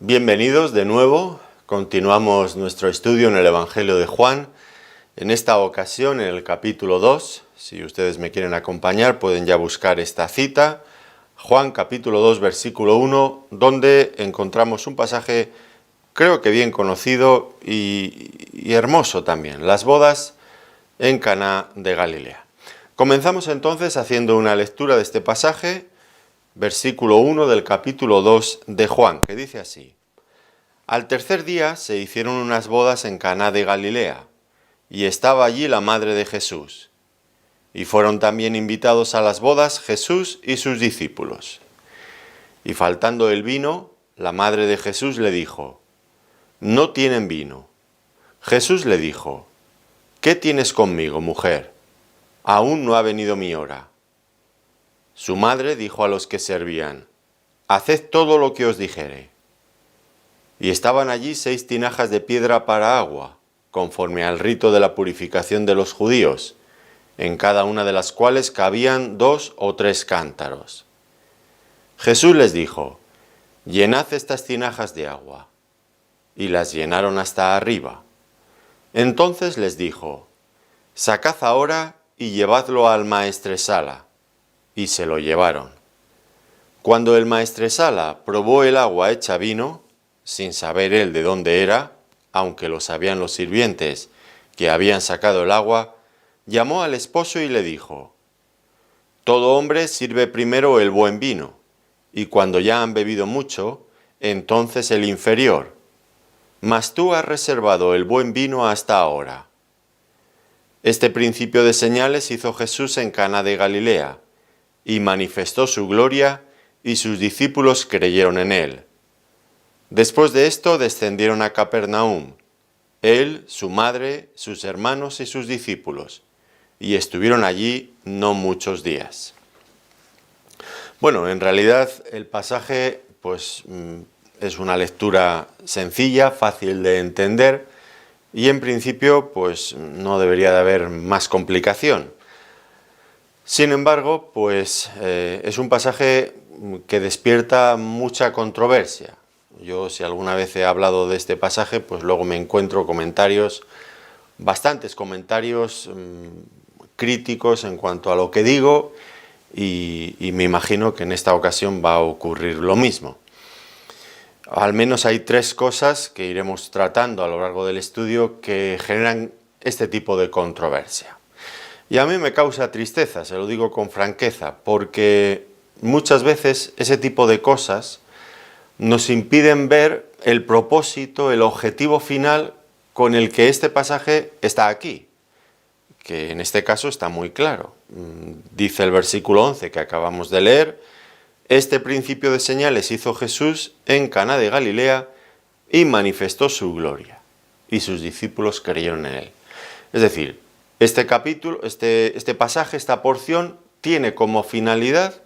Bienvenidos de nuevo, continuamos nuestro estudio en el Evangelio de Juan, en esta ocasión en el capítulo 2, si ustedes me quieren acompañar pueden ya buscar esta cita, Juan capítulo 2 versículo 1, donde encontramos un pasaje creo que bien conocido y hermoso también, las bodas en Caná de Galilea. Comenzamos entonces haciendo una lectura de este pasaje, versículo 1 del capítulo 2 de Juan, que dice así: Al tercer día se hicieron unas bodas en Caná de Galilea, y estaba allí la madre de Jesús. Y fueron también invitados a las bodas Jesús y sus discípulos. Y faltando el vino, la madre de Jesús le dijo: No tienen vino. Jesús le dijo: ¿Qué tienes conmigo, mujer? Aún no ha venido mi hora. Su madre dijo a los que servían: Haced todo lo que os dijere. Y estaban allí 6 tinajas de piedra para agua, conforme al rito de la purificación de los judíos, en cada una de las cuales cabían 2 o 3 cántaros. Jesús les dijo: Llenad estas tinajas de agua. Y las llenaron hasta arriba. Entonces les dijo: Sacad ahora y llevadlo al maestresala. Y se lo llevaron. Cuando el maestresala probó el agua hecha vino, sin saber él de dónde era, aunque lo sabían los sirvientes que habían sacado el agua, llamó al esposo y le dijo: Todo hombre sirve primero el buen vino, y cuando ya han bebido mucho, entonces el inferior. Mas tú has reservado el buen vino hasta ahora. Este principio de señales hizo Jesús en Caná de Galilea, y manifestó su gloria, y sus discípulos creyeron en él. Después de esto descendieron a Capernaum, él, su madre, sus hermanos y sus discípulos, y estuvieron allí no muchos días. Bueno, en realidad el pasaje pues es una lectura sencilla, fácil de entender, y en principio pues no debería de haber más complicación. Sin embargo, pues es un pasaje que despierta mucha controversia. Yo, si alguna vez he hablado de este pasaje, pues luego me encuentro bastantes comentarios críticos en cuanto a lo que digo, y me imagino que en esta ocasión va a ocurrir lo mismo. Al menos hay 3 cosas que iremos tratando a lo largo del estudio que generan este tipo de controversia. Y a mí me causa tristeza, se lo digo con franqueza, porque muchas veces ese tipo de cosas nos impiden ver el propósito, el objetivo final con el que este pasaje está aquí, que en este caso está muy claro. Dice el versículo 11 que acabamos de leer: Este principio de señales hizo Jesús en Caná de Galilea y manifestó su gloria, y sus discípulos creyeron en él. Es decir, este capítulo, este pasaje, esta porción, tiene como finalidad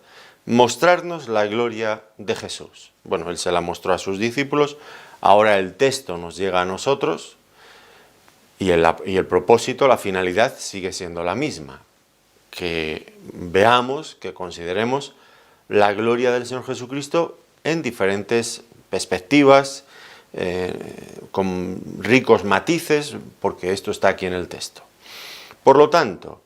mostrarnos la gloria de Jesús. Bueno, él se la mostró a sus discípulos, ahora el texto nos llega a nosotros, y el propósito, la finalidad sigue siendo la misma, que veamos, que consideremos la gloria del Señor Jesucristo en diferentes perspectivas, con ricos matices, porque esto está aquí en el texto. Por lo tanto,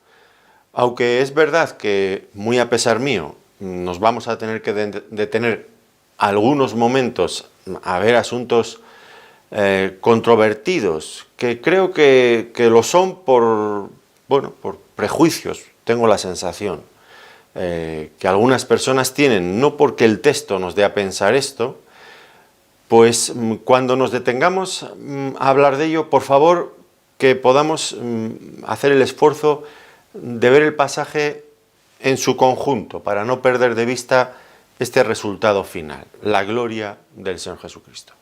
aunque es verdad que, muy a pesar mío, nos vamos a tener que detener algunos momentos a ver asuntos controvertidos, que creo que lo son por prejuicios, tengo la sensación, que algunas personas tienen, no porque el texto nos dé a pensar esto, pues cuando nos detengamos a hablar de ello, por favor, que podamos hacer el esfuerzo de ver el pasaje en su conjunto, para no perder de vista este resultado final, la gloria del Señor Jesucristo.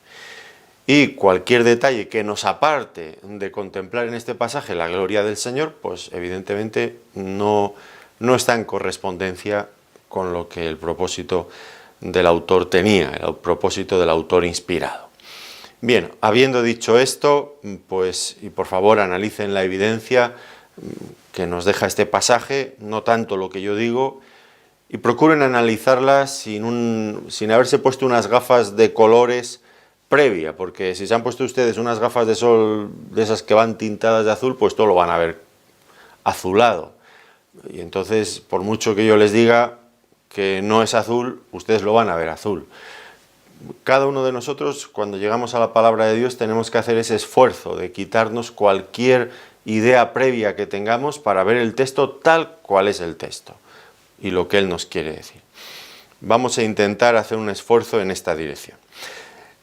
Y cualquier detalle que nos aparte de contemplar en este pasaje la gloria del Señor, pues evidentemente no está en correspondencia con lo que el propósito del autor tenía, el propósito del autor inspirado. Bien, habiendo dicho esto, pues, y por favor analicen la evidencia que nos deja este pasaje, no tanto lo que yo digo, y procuren analizarla sin haberse puesto unas gafas de colores previa, porque si se han puesto ustedes unas gafas de sol de esas que van tintadas de azul, pues todo lo van a ver azulado. Y entonces, por mucho que yo les diga que no es azul, ustedes lo van a ver azul. Cada uno de nosotros, cuando llegamos a la palabra de Dios, tenemos que hacer ese esfuerzo de quitarnos cualquier idea previa que tengamos para ver el texto tal cual es el texto y lo que Él nos quiere decir. Vamos a intentar hacer un esfuerzo en esta dirección.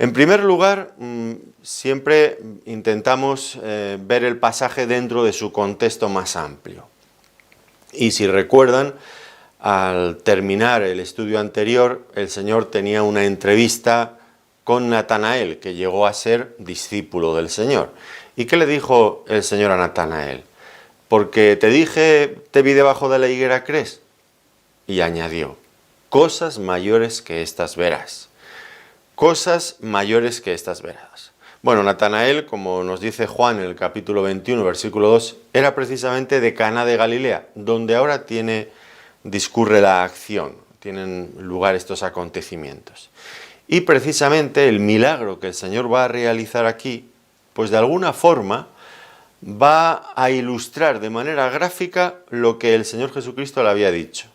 En primer lugar, siempre intentamos ver el pasaje dentro de su contexto más amplio. Y si recuerdan, al terminar el estudio anterior, el Señor tenía una entrevista con Natanael, que llegó a ser discípulo del Señor. ¿Y qué le dijo el Señor a Natanael? Porque te dije, te vi debajo de la higuera, ¿crees? Y añadió, cosas mayores que estas verás. Cosas mayores que estas verás. Bueno, Natanael, como nos dice Juan en el capítulo 21, versículo 2, era precisamente de Caná de Galilea, donde ahora discurre la acción, tienen lugar estos acontecimientos. Y precisamente el milagro que el Señor va a realizar aquí, pues de alguna forma va a ilustrar de manera gráfica lo que el Señor Jesucristo le había dicho.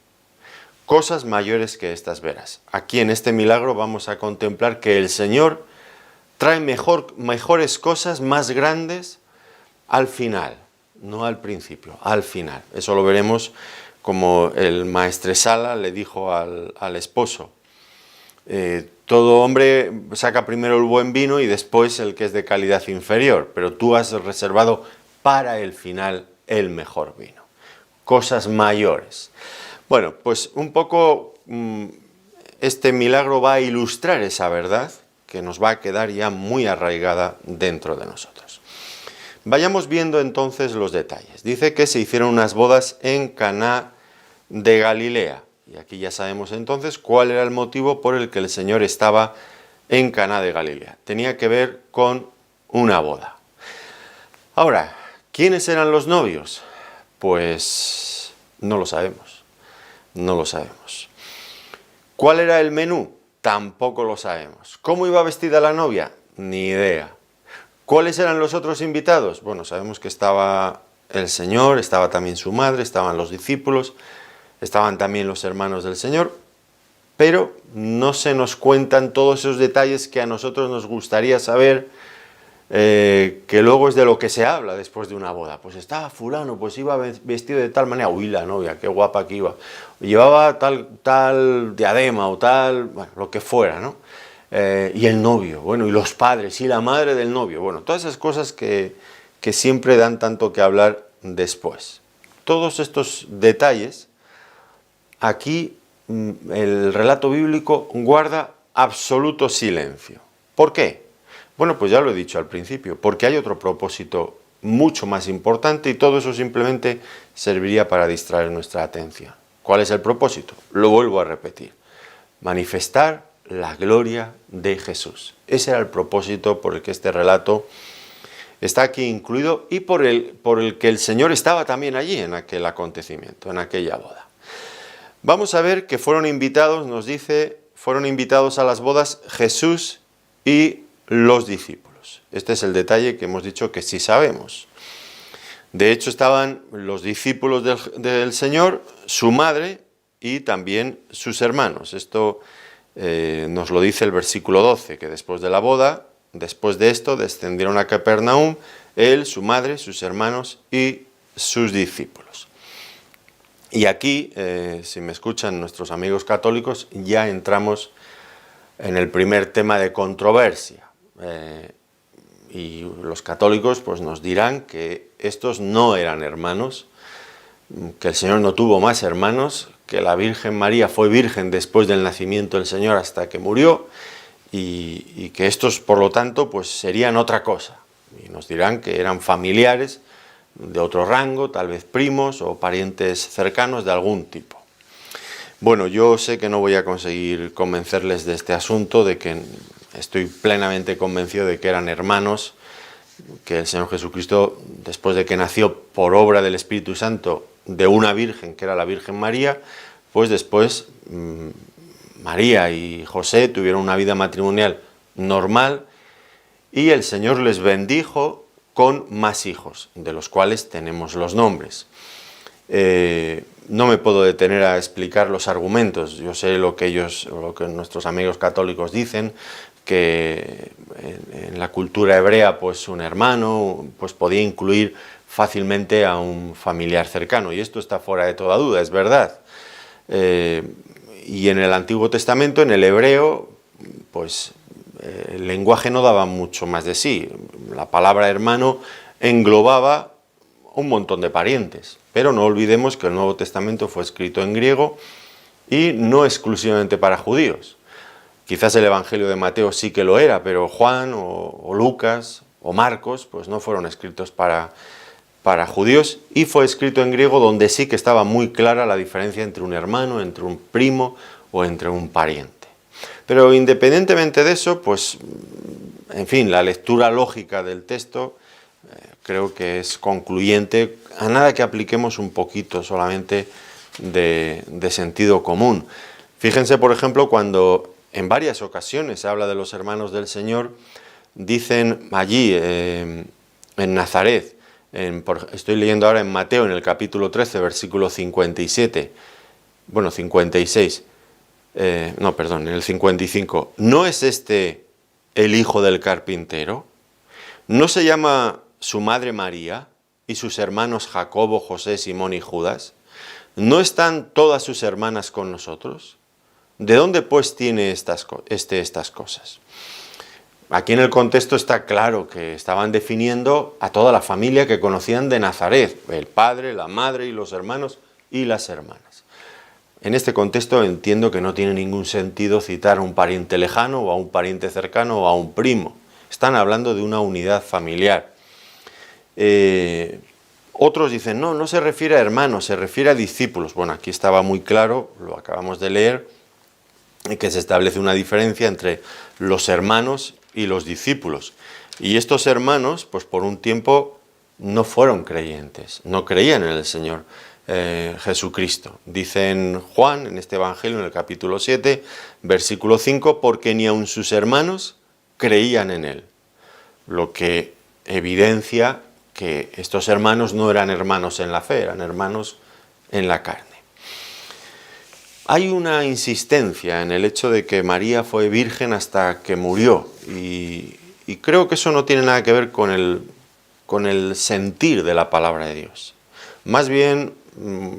Cosas mayores que estas verás. Aquí en este milagro vamos a contemplar que el Señor trae mejores cosas, más grandes, al final, no al principio, al final. Eso lo veremos como el maestresala le dijo al esposo. Todo hombre saca primero el buen vino y después el que es de calidad inferior, pero tú has reservado para el final el mejor vino. Cosas mayores. Bueno, pues un poco este milagro va a ilustrar esa verdad que nos va a quedar ya muy arraigada dentro de nosotros. Vayamos viendo entonces los detalles. Dice que se hicieron unas bodas en Caná de Galilea. Y aquí ya sabemos entonces cuál era el motivo por el que el Señor estaba en Caná de Galilea. Tenía que ver con una boda. Ahora, ¿quiénes eran los novios? Pues no lo sabemos. No lo sabemos. ¿Cuál era el menú? Tampoco lo sabemos. ¿Cómo iba vestida la novia? Ni idea. ¿Cuáles eran los otros invitados? Bueno, sabemos que estaba el Señor, estaba también su madre, estaban los discípulos, estaban también los hermanos del Señor, pero no se nos cuentan todos esos detalles que a nosotros nos gustaría saber, que luego es de lo que se habla después de una boda. Pues estaba fulano, pues iba vestido de tal manera, uy, la novia, qué guapa que iba, llevaba tal diadema o tal, bueno, lo que fuera, ¿no? Y el novio, bueno, y los padres, y la madre del novio, bueno, todas esas cosas que siempre dan tanto que hablar después. Todos estos detalles, aquí el relato bíblico guarda absoluto silencio. ¿Por qué? Bueno, pues ya lo he dicho al principio, porque hay otro propósito mucho más importante y todo eso simplemente serviría para distraer nuestra atención. ¿Cuál es el propósito? Lo vuelvo a repetir. Manifestar la gloria de Jesús. Ese era el propósito por el que este relato está aquí incluido y por el que el Señor estaba también allí en aquel acontecimiento, en aquella boda. Vamos a ver que fueron invitados, nos dice, fueron invitados a las bodas Jesús y los discípulos. Este es el detalle que hemos dicho que sí sabemos. De hecho, estaban los discípulos del Señor, su madre y también sus hermanos. Esto nos lo dice el versículo 12, que después de la boda, después de esto, descendieron a Capernaum, él, su madre, sus hermanos y sus discípulos. Y aquí, si me escuchan nuestros amigos católicos, ya entramos en el primer tema de controversia. Y los católicos pues nos dirán que estos no eran hermanos, que el Señor no tuvo más hermanos, que la Virgen María fue virgen después del nacimiento del Señor hasta que murió, y que estos, por lo tanto, pues serían otra cosa. Y nos dirán que eran familiares de otro rango, tal vez primos o parientes cercanos de algún tipo. Bueno, yo sé que no voy a conseguir convencerles de este asunto, de que estoy plenamente convencido de que eran hermanos, que el Señor Jesucristo, después de que nació por obra del Espíritu Santo de una virgen, que era la Virgen María, pues después María y José tuvieron una vida matrimonial normal y el Señor les bendijo con más hijos, de los cuales tenemos los nombres. No me puedo detener a explicar los argumentos. Yo sé lo que nuestros amigos católicos dicen, que en la cultura hebrea, pues un hermano pues podía incluir fácilmente a un familiar cercano, y esto está fuera de toda duda, es verdad. Y en el Antiguo Testamento, en el hebreo, pues el lenguaje no daba mucho más de sí. La palabra hermano englobaba un montón de parientes, pero no olvidemos que el Nuevo Testamento fue escrito en griego y no exclusivamente para judíos. Quizás el Evangelio de Mateo sí que lo era, pero Juan o Lucas o Marcos pues no fueron escritos para judíos, y fue escrito en griego, donde sí que estaba muy clara la diferencia entre un hermano, entre un primo o entre un pariente. Pero independientemente de eso, pues, en fin, la lectura lógica del texto creo que es concluyente, a nada que apliquemos un poquito solamente de sentido común. Fíjense, por ejemplo, cuando en varias ocasiones se habla de los hermanos del Señor, dicen allí en Nazaret, estoy leyendo ahora en Mateo, en el capítulo 13, versículo 57, bueno, 56, en el 55, ¿no es este el hijo del carpintero? ¿No se llama su madre María y sus hermanos Jacobo, José, Simón y Judas? ¿No están todas sus hermanas con nosotros? ¿De dónde pues tiene estas cosas? Aquí en el contexto está claro que estaban definiendo a toda la familia que conocían de Nazaret, el padre, la madre y los hermanos y las hermanas. En este contexto entiendo que no tiene ningún sentido citar a un pariente lejano o a un pariente cercano o a un primo. Están hablando de una unidad familiar. Otros dicen, no se refiere a hermanos, se refiere a discípulos. Bueno, aquí estaba muy claro, lo acabamos de leer, que se establece una diferencia entre los hermanos y los discípulos. Y estos hermanos, pues por un tiempo no fueron creyentes, no creían en el Señor Jesucristo. Dice en Juan, en este Evangelio, en el capítulo 7, versículo 5, porque ni aun sus hermanos creían en Él. Lo que evidencia que estos hermanos no eran hermanos en la fe, eran hermanos en la carne. Hay una insistencia en el hecho de que María fue virgen hasta que murió, y creo que eso no tiene nada que ver con el sentir de la palabra de Dios. Más bien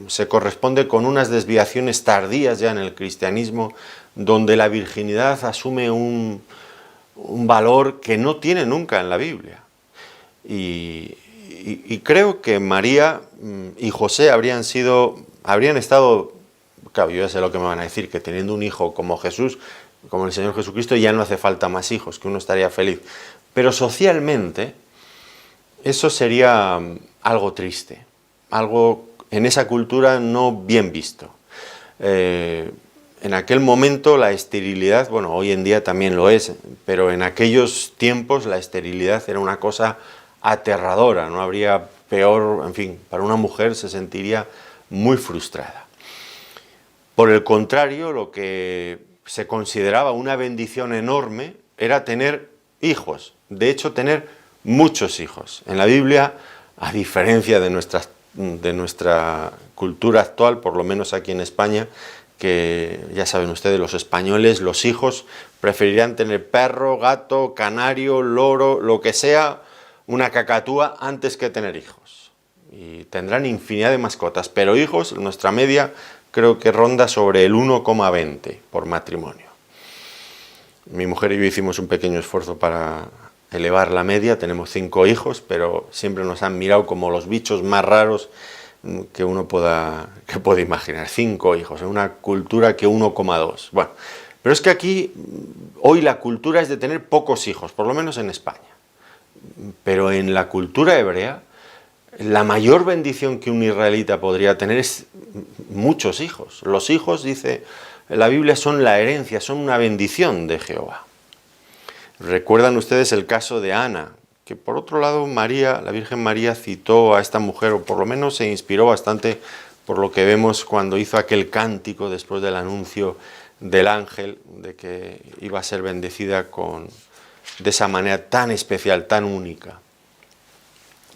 se corresponde con unas desviaciones tardías ya en el cristianismo, donde la virginidad asume un valor que no tiene nunca en la Biblia. Y creo que María y José habrían estado... Claro, yo ya sé lo que me van a decir, que teniendo un hijo como Jesús, como el Señor Jesucristo, ya no hace falta más hijos, que uno estaría feliz. Pero socialmente, eso sería algo triste, algo en esa cultura no bien visto. En aquel momento la esterilidad, bueno, hoy en día también lo es, pero en aquellos tiempos la esterilidad era una cosa aterradora, no habría peor, en fin, para una mujer se sentiría muy frustrada. Por el contrario, lo que se consideraba una bendición enorme era tener hijos, de hecho tener muchos hijos. En la Biblia, a diferencia de nuestra cultura actual, por lo menos aquí en España, que ya saben ustedes, los españoles, los hijos preferirían tener perro, gato, canario, loro, lo que sea, una cacatúa, antes que tener hijos. Y tendrán infinidad de mascotas, pero hijos, nuestra media creo que ronda sobre el 1,20 por matrimonio. Mi mujer y yo hicimos un pequeño esfuerzo para elevar la media, tenemos 5 hijos, pero siempre nos han mirado como los bichos más raros que uno pueda imaginar. 5 hijos, en una cultura que 1,2. Bueno, pero es que aquí, hoy la cultura es de tener pocos hijos, por lo menos en España. Pero en la cultura hebrea, la mayor bendición que un israelita podría tener es muchos hijos. Los hijos, dice la Biblia, son la herencia, son una bendición de Jehová. Recuerdan ustedes el caso de Ana, que por otro lado María, la Virgen María citó a esta mujer, o por lo menos se inspiró bastante por lo que vemos cuando hizo aquel cántico después del anuncio del ángel de que iba a ser bendecida con de esa manera tan especial, tan única.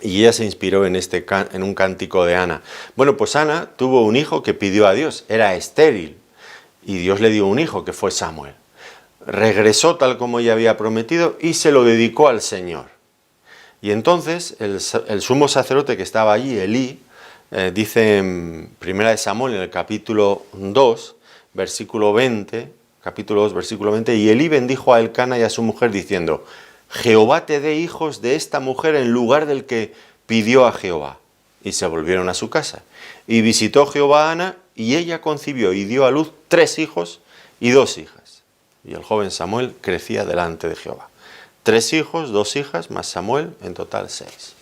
Y ella se inspiró en un cántico de Ana. Bueno, pues Ana tuvo un hijo que pidió a Dios, era estéril, y Dios le dio un hijo que fue Samuel. Regresó tal como ella había prometido y se lo dedicó al Señor. Y entonces el sumo sacerdote que estaba allí, Elí, dice en 1 Samuel, en el capítulo 2, versículo 20, capítulo 2, versículo 20, y Elí bendijo a Elcana y a su mujer diciendo: Jehová te dé hijos de esta mujer en lugar del que pidió a Jehová. Y se volvieron a su casa. Y visitó Jehová a Ana, y ella concibió y dio a luz 3 hijos y 2 hijas. Y el joven Samuel crecía delante de Jehová. 3 hijos, 2 hijas, más Samuel, en total 6.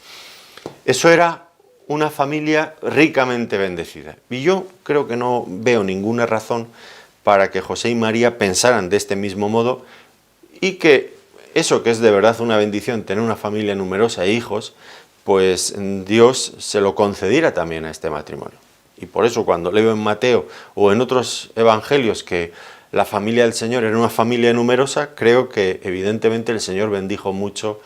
Eso era una familia ricamente bendecida. Y yo creo que no veo ninguna razón para que José y María pensaran de este mismo modo, y que eso que es de verdad una bendición, tener una familia numerosa e hijos, pues Dios se lo concediera también a este matrimonio. Y por eso cuando leo en Mateo o en otros evangelios que la familia del Señor era una familia numerosa, creo que evidentemente el Señor bendijo mucho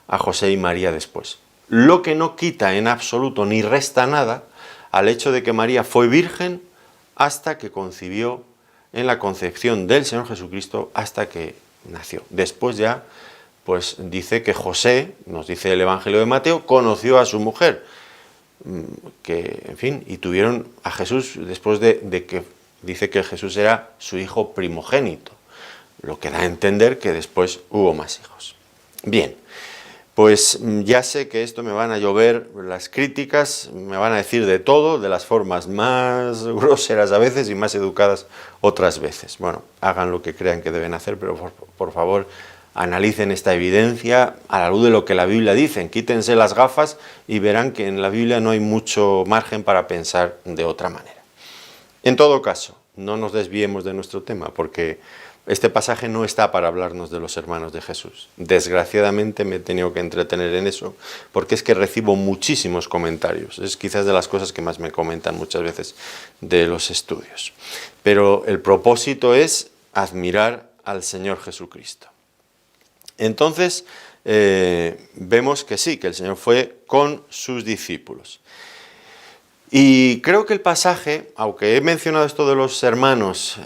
a José y María después. Lo que no quita en absoluto ni resta nada al hecho de que María fue virgen hasta que concibió, en la concepción del Señor Jesucristo, hasta que nació. Después ya, pues dice que José, nos dice el Evangelio de Mateo, conoció a su mujer, que, en fin, y tuvieron a Jesús después de que dice que Jesús era su hijo primogénito, lo que da a entender que después hubo más hijos. Bien, pues ya sé que esto me van a llover las críticas, me van a decir de todo, de las formas más groseras a veces y más educadas otras veces. Bueno, hagan lo que crean que deben hacer, pero por favor analicen esta evidencia a la luz de lo que la Biblia dice. Quítense las gafas y verán que en la Biblia no hay mucho margen para pensar de otra manera. En todo caso, no nos desviemos de nuestro tema, porque este pasaje no está para hablarnos de los hermanos de Jesús. Desgraciadamente me he tenido que entretener en eso, porque es que recibo muchísimos comentarios. Es quizás de las cosas que más me comentan muchas veces de los estudios. Pero el propósito es admirar al Señor Jesucristo. Entonces, vemos que sí, que el Señor fue con sus discípulos. Y creo que el pasaje, aunque he mencionado esto de los hermanos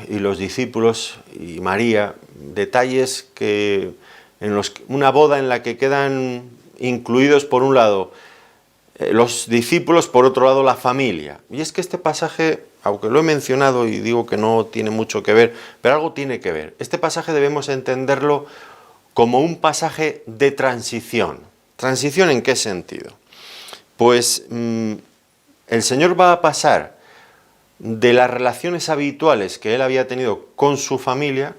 y los discípulos y María, detalles que una boda en la que quedan incluidos por un lado los discípulos, por otro lado la familia. Y es que este pasaje, aunque lo he mencionado y digo que no tiene mucho que ver, pero algo tiene que ver. Este pasaje debemos entenderlo como un pasaje de transición. ¿Transición en qué sentido? Pues el Señor va a pasar de las relaciones habituales que Él había tenido con su familia,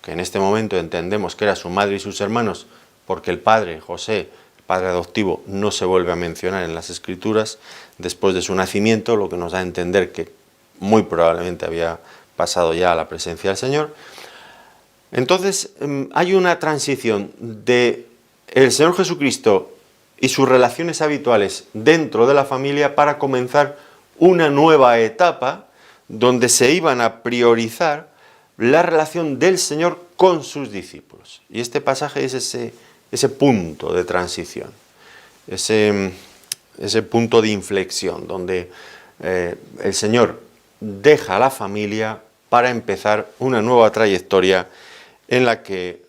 que en este momento entendemos que era su madre y sus hermanos, porque el padre, José, el padre adoptivo, no se vuelve a mencionar en las Escrituras después de su nacimiento, lo que nos da a entender que muy probablemente había pasado ya a la presencia del Señor. Entonces hay una transición de el Señor Jesucristo y sus relaciones habituales dentro de la familia para comenzar una nueva etapa donde se iban a priorizar la relación del Señor con sus discípulos. Y este pasaje es ese punto de transición, ese punto de inflexión donde el Señor deja a la familia para empezar una nueva trayectoria en la que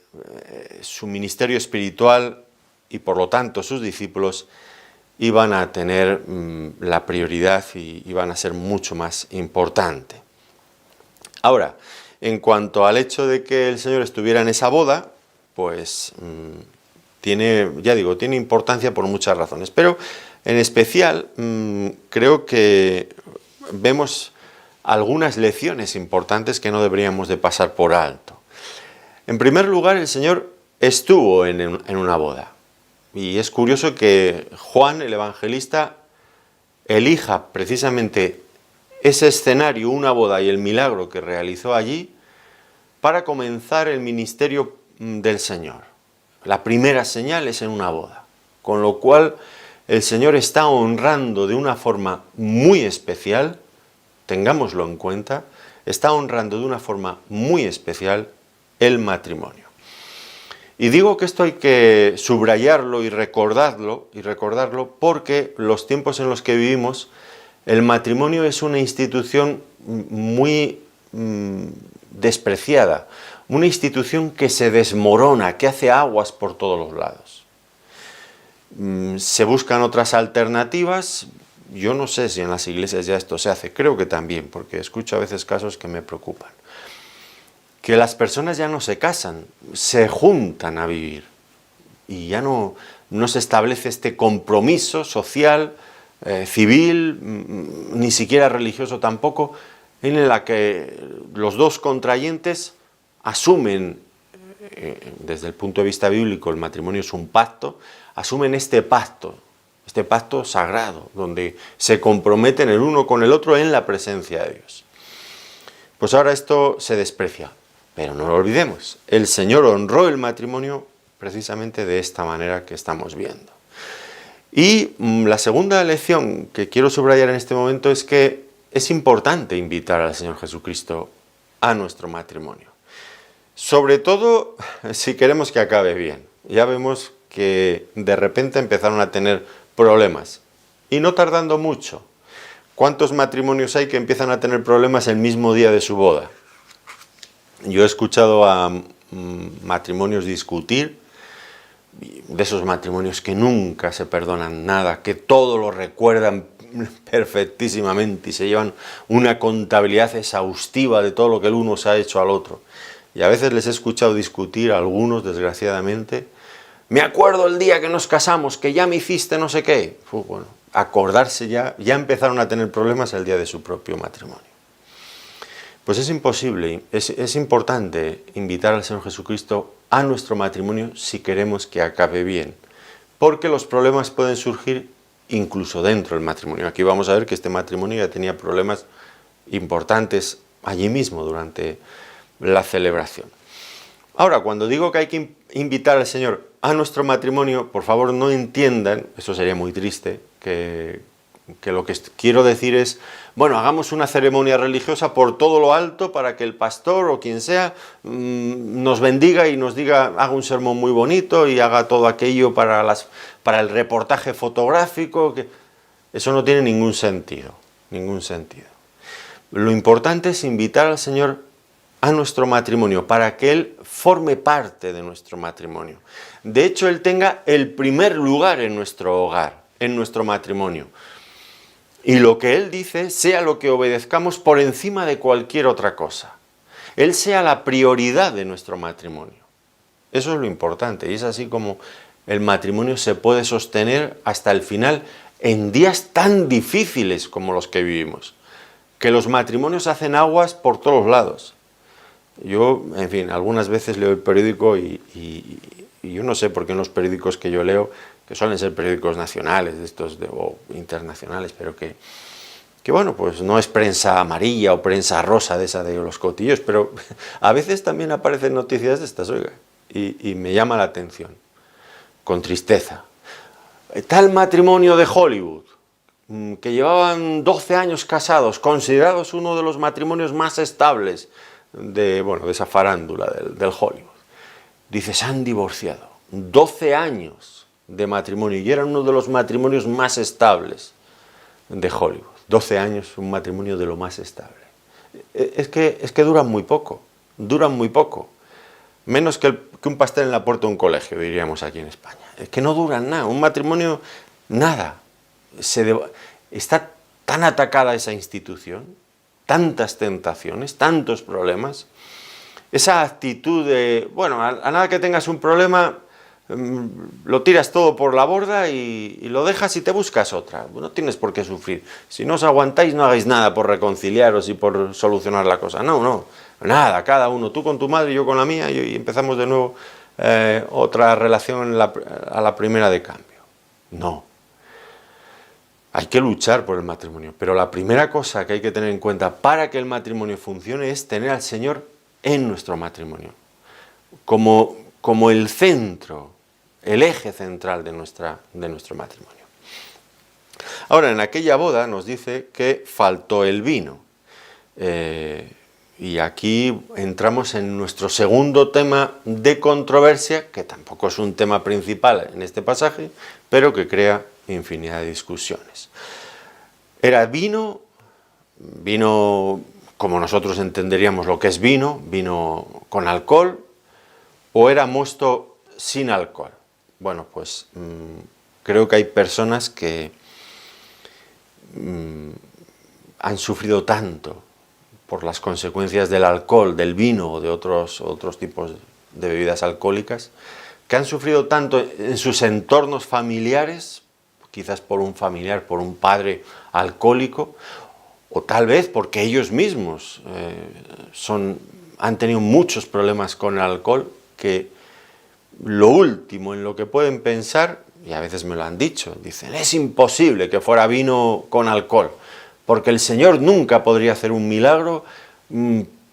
su ministerio espiritual y por lo tanto sus discípulos iban a tener la prioridad y iban a ser mucho más importante. Ahora, en cuanto al hecho de que el Señor estuviera en esa boda, pues tiene importancia por muchas razones, pero en especial creo que vemos algunas lecciones importantes que no deberíamos de pasar por alto. En primer lugar, el Señor estuvo en una boda. Y es curioso que Juan, el evangelista, elija precisamente ese escenario, una boda y el milagro que realizó allí, para comenzar el ministerio del Señor. La primera señal es en una boda, con lo cual el Señor está honrando de una forma muy especial, tengámoslo en cuenta, está honrando de una forma muy especial el matrimonio. Y digo que esto hay que subrayarlo y recordarlo porque los tiempos en los que vivimos, el matrimonio es una institución muy despreciada, una institución que se desmorona, que hace aguas por todos los lados. Se buscan otras alternativas. Yo no sé si en las iglesias ya esto se hace, creo que también, porque escucho a veces casos que me preocupan. Que las personas ya no se casan, se juntan a vivir y ya no se establece este compromiso social, civil, ni siquiera religioso tampoco, en el que los dos contrayentes asumen, desde el punto de vista bíblico el matrimonio es un pacto, asumen este pacto sagrado, donde se comprometen el uno con el otro en la presencia de Dios. Pues ahora esto se desprecia. Pero no lo olvidemos, el Señor honró el matrimonio precisamente de esta manera que estamos viendo. Y la segunda lección que quiero subrayar en este momento es que es importante invitar al Señor Jesucristo a nuestro matrimonio. Sobre todo si queremos que acabe bien. Ya vemos que de repente empezaron a tener problemas y no tardando mucho. ¿Cuántos matrimonios hay que empiezan a tener problemas el mismo día de su boda? Yo he escuchado a matrimonios discutir, de esos matrimonios que nunca se perdonan nada, que todo lo recuerdan perfectísimamente y se llevan una contabilidad exhaustiva de todo lo que el uno se ha hecho al otro. Y a veces les he escuchado discutir a algunos, desgraciadamente, me acuerdo el día que nos casamos, que ya me hiciste no sé qué. Bueno, acordarse ya empezaron a tener problemas el día de su propio matrimonio. Pues es imposible, es importante invitar al Señor Jesucristo a nuestro matrimonio si queremos que acabe bien, porque los problemas pueden surgir incluso dentro del matrimonio. Aquí vamos a ver que este matrimonio ya tenía problemas importantes allí mismo durante la celebración. Ahora, cuando digo que hay que invitar al Señor a nuestro matrimonio, por favor no entiendan, eso sería muy triste, que lo que quiero decir es, bueno, hagamos una ceremonia religiosa por todo lo alto para que el pastor o quien sea nos bendiga y nos diga, haga un sermón muy bonito y haga todo aquello para el reportaje fotográfico. Eso no tiene ningún sentido, ningún sentido. Lo importante es invitar al Señor a nuestro matrimonio para que Él forme parte de nuestro matrimonio. De hecho, Él tenga el primer lugar en nuestro hogar, en nuestro matrimonio. Y lo que Él dice sea lo que obedezcamos por encima de cualquier otra cosa. Él sea la prioridad de nuestro matrimonio. Eso es lo importante. Y es así como el matrimonio se puede sostener hasta el final en días tan difíciles como los que vivimos. Que los matrimonios hacen aguas por todos lados. Yo, en fin, algunas veces leo el periódico y yo no sé por qué en los periódicos que yo leo, que suelen ser periódicos nacionales, de estos o internacionales, pero que bueno, pues no es prensa amarilla o prensa rosa de esa de los cotillos, pero a veces también aparecen noticias de estas, oiga, y me llama la atención, con tristeza. Tal matrimonio de Hollywood, que llevaban 12 años casados, considerados uno de los matrimonios más estables de esa farándula del Hollywood. Dice, se han divorciado, 12 años de matrimonio, y eran uno de los matrimonios más estables de Hollywood. 12 años, un matrimonio de lo más estable. Es que duran muy poco, menos que un pastel en la puerta de un colegio, diríamos aquí en España. Es que no duran nada, un matrimonio, nada. Está tan atacada esa institución, tantas tentaciones, tantos problemas, esa actitud de, bueno, a nada que tengas un problema, lo tiras todo por la borda y lo dejas y te buscas otra. No tienes por qué sufrir. Si no os aguantáis, no hagáis nada por reconciliaros y por solucionar la cosa. No, nada, cada uno, tú con tu madre y yo con la mía, y empezamos de nuevo otra relación a la primera de cambio. No. Hay que luchar por el matrimonio, pero la primera cosa que hay que tener en cuenta para que el matrimonio funcione es tener al Señor en nuestro matrimonio, como el centro, el eje central de nuestro matrimonio. Ahora, en aquella boda nos dice que faltó el vino. Y aquí entramos en nuestro segundo tema de controversia, que tampoco es un tema principal en este pasaje, pero que crea infinidad de discusiones. ¿Era vino como nosotros entenderíamos lo que es vino con alcohol, o era mosto sin alcohol? Bueno, pues creo que hay personas que han sufrido tanto por las consecuencias del alcohol, del vino o de otros tipos de bebidas alcohólicas, que han sufrido tanto en sus entornos familiares, quizás por un familiar, por un padre alcohólico, o tal vez porque ellos mismos han tenido muchos problemas con el alcohol, que lo último en lo que pueden pensar, y a veces me lo han dicho, dicen, es imposible que fuera vino con alcohol, porque el Señor nunca podría hacer un milagro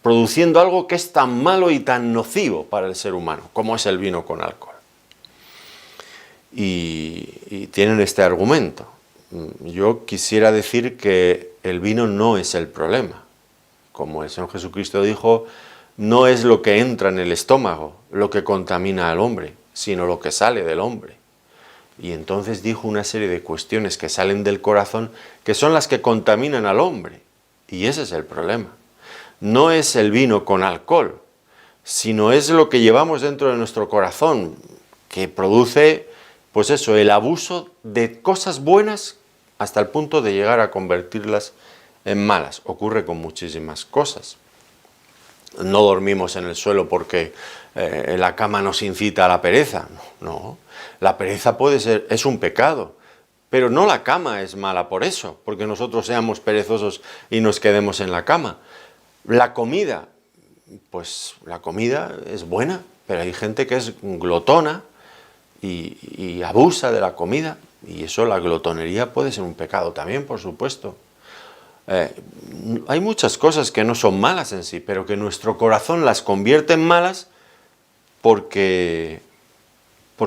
produciendo algo que es tan malo y tan nocivo para el ser humano, como es el vino con alcohol. Y tienen este argumento. Yo quisiera decir que el vino no es el problema. Como el Señor Jesucristo dijo, no es lo que entra en el estómago lo que contamina al hombre, sino lo que sale del hombre. Y entonces dijo una serie de cuestiones que salen del corazón, que son las que contaminan al hombre. Y ese es el problema. No es el vino con alcohol, sino es lo que llevamos dentro de nuestro corazón, que produce, pues eso, el abuso de cosas buenas hasta el punto de llegar a convertirlas en malas. Ocurre con muchísimas cosas. No dormimos en el suelo porque la cama nos incita a la pereza. No, la pereza es un pecado, pero no la cama es mala por eso, porque nosotros seamos perezosos y nos quedemos en la cama. La comida, pues la comida es buena, pero hay gente que es glotona y abusa de la comida, y eso, la glotonería, puede ser un pecado también, por supuesto. Hay muchas cosas que no son malas en sí, pero que nuestro corazón las convierte en malas porque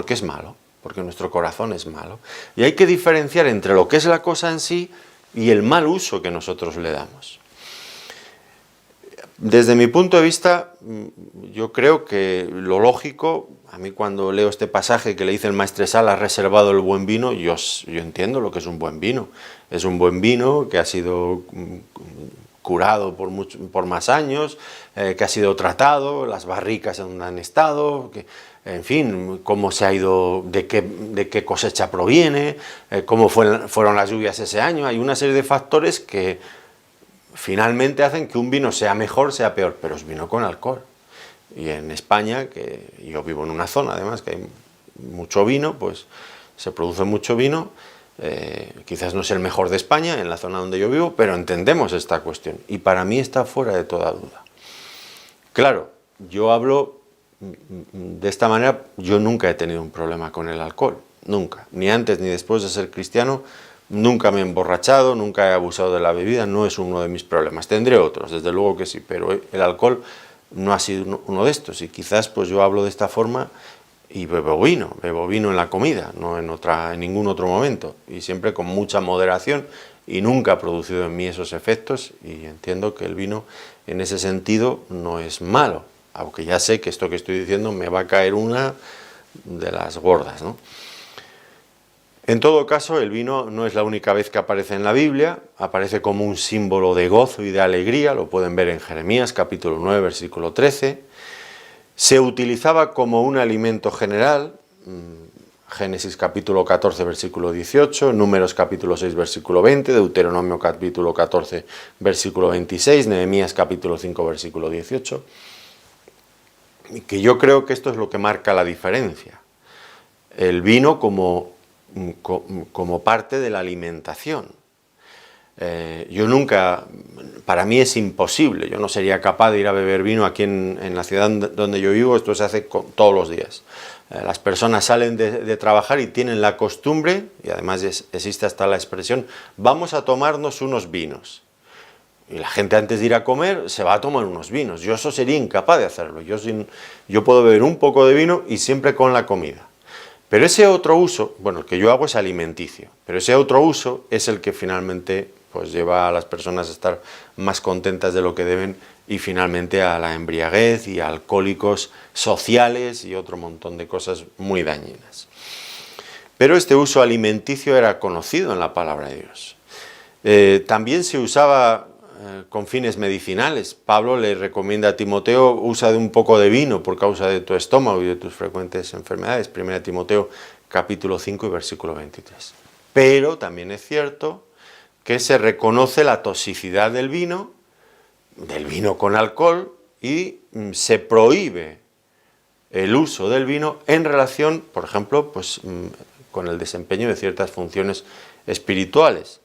es malo, porque nuestro corazón es malo. Y hay que diferenciar entre lo que es la cosa en sí y el mal uso que nosotros le damos. Desde mi punto de vista, yo creo que lo lógico, a mí cuando leo este pasaje que le dice el maestresala, ha reservado el buen vino, yo entiendo lo que es un buen vino. Es un buen vino que ha sido curado por más años, que ha sido tratado, las barricas donde han estado, en fin, cómo se ha ido, de qué cosecha proviene, cómo fueron las lluvias ese año. Hay una serie de factores que finalmente hacen que un vino sea mejor, sea peor, pero es vino con alcohol. Y en España, que yo vivo en una zona además que hay mucho vino, pues se produce mucho vino, quizás no es el mejor de España, en la zona donde yo vivo, pero entendemos esta cuestión, y para mí está fuera de toda duda. Claro, yo hablo de esta manera, yo nunca he tenido un problema con el alcohol, nunca, ni antes ni después de ser cristiano. Nunca me he emborrachado, nunca he abusado de la bebida, no es uno de mis problemas. Tendré otros, desde luego que sí, pero el alcohol no ha sido uno de estos. Y quizás pues yo hablo de esta forma y bebo vino en la comida, no en ningún otro momento. Y siempre con mucha moderación, y nunca ha producido en mí esos efectos. Y entiendo que el vino en ese sentido no es malo, aunque ya sé que esto que estoy diciendo me va a caer una de las gordas, ¿no? En todo caso, el vino no es la única vez que aparece en la Biblia, aparece como un símbolo de gozo y de alegría, lo pueden ver en Jeremías capítulo 9, versículo 13. Se utilizaba como un alimento general, Génesis capítulo 14, versículo 18, Números capítulo 6, versículo 20, Deuteronomio capítulo 14, versículo 26, Nehemías capítulo 5, versículo 18. Y que yo creo que esto es lo que marca la diferencia. El vino como parte de la alimentación. Yo nunca, para mí es imposible, yo no sería capaz de ir a beber vino aquí en la ciudad donde yo vivo. Esto se hace todos los días. Las personas salen de trabajar y tienen la costumbre, y además existe hasta la expresión, vamos a tomarnos unos vinos. Y la gente antes de ir a comer se va a tomar unos vinos. Yo eso sería incapaz de hacerlo. Yo puedo beber un poco de vino y siempre con la comida. Pero ese otro uso, bueno, el que yo hago es alimenticio, pero ese otro uso es el que finalmente pues lleva a las personas a estar más contentas de lo que deben y finalmente a la embriaguez y a alcohólicos sociales y otro montón de cosas muy dañinas. Pero este uso alimenticio era conocido en la palabra de Dios. También se usaba con fines medicinales. Pablo le recomienda a Timoteo, usa de un poco de vino por causa de tu estómago y de tus frecuentes enfermedades. 1 Timoteo capítulo 5 y versículo 23. Pero también es cierto que se reconoce la toxicidad del vino con alcohol, y se prohíbe el uso del vino en relación, por ejemplo, pues, con el desempeño de ciertas funciones espirituales.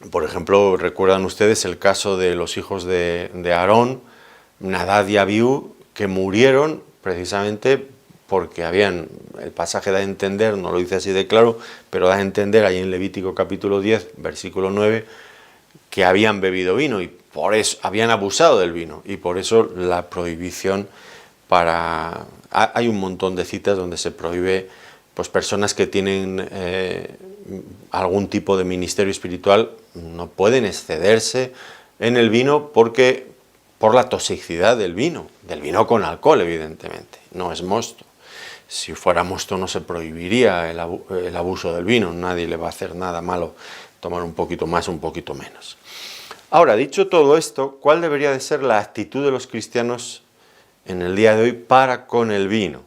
Por ejemplo, recuerdan ustedes el caso de los hijos de Aarón, Nadab y Abiú, que murieron precisamente porque el pasaje da a entender, no lo dice así de claro, pero da a entender ahí en Levítico capítulo 10, versículo 9, que habían bebido vino y por eso habían abusado del vino, y por eso la prohibición hay un montón de citas donde se prohíbe, pues, personas que tienen algún tipo de ministerio espiritual no pueden excederse en el vino por la toxicidad del vino con alcohol, evidentemente, no es mosto. Si fuera mosto no se prohibiría el abuso del vino, nadie le va a hacer nada malo tomar un poquito más, un poquito menos. Ahora, dicho todo esto, ¿cuál debería de ser la actitud de los cristianos en el día de hoy para con el vino?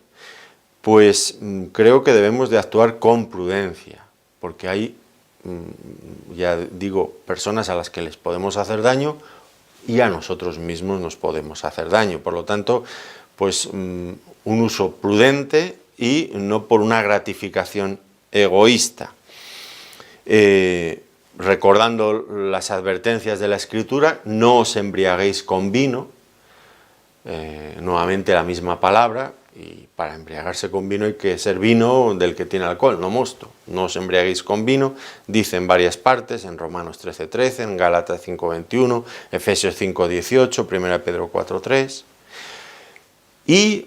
Pues creo que debemos de actuar con prudencia, porque hay, ya digo, personas a las que les podemos hacer daño y a nosotros mismos nos podemos hacer daño. Por lo tanto, pues un uso prudente y no por una gratificación egoísta. Recordando las advertencias de la Escritura, no os embriaguéis con vino, nuevamente la misma palabra, y para embriagarse con vino hay que ser vino del que tiene alcohol, no mosto. No os embriaguéis con vino, dice en varias partes, en Romanos 13:13, en Gálatas 5:21, Efesios 5:18, 1 Pedro 4:3, y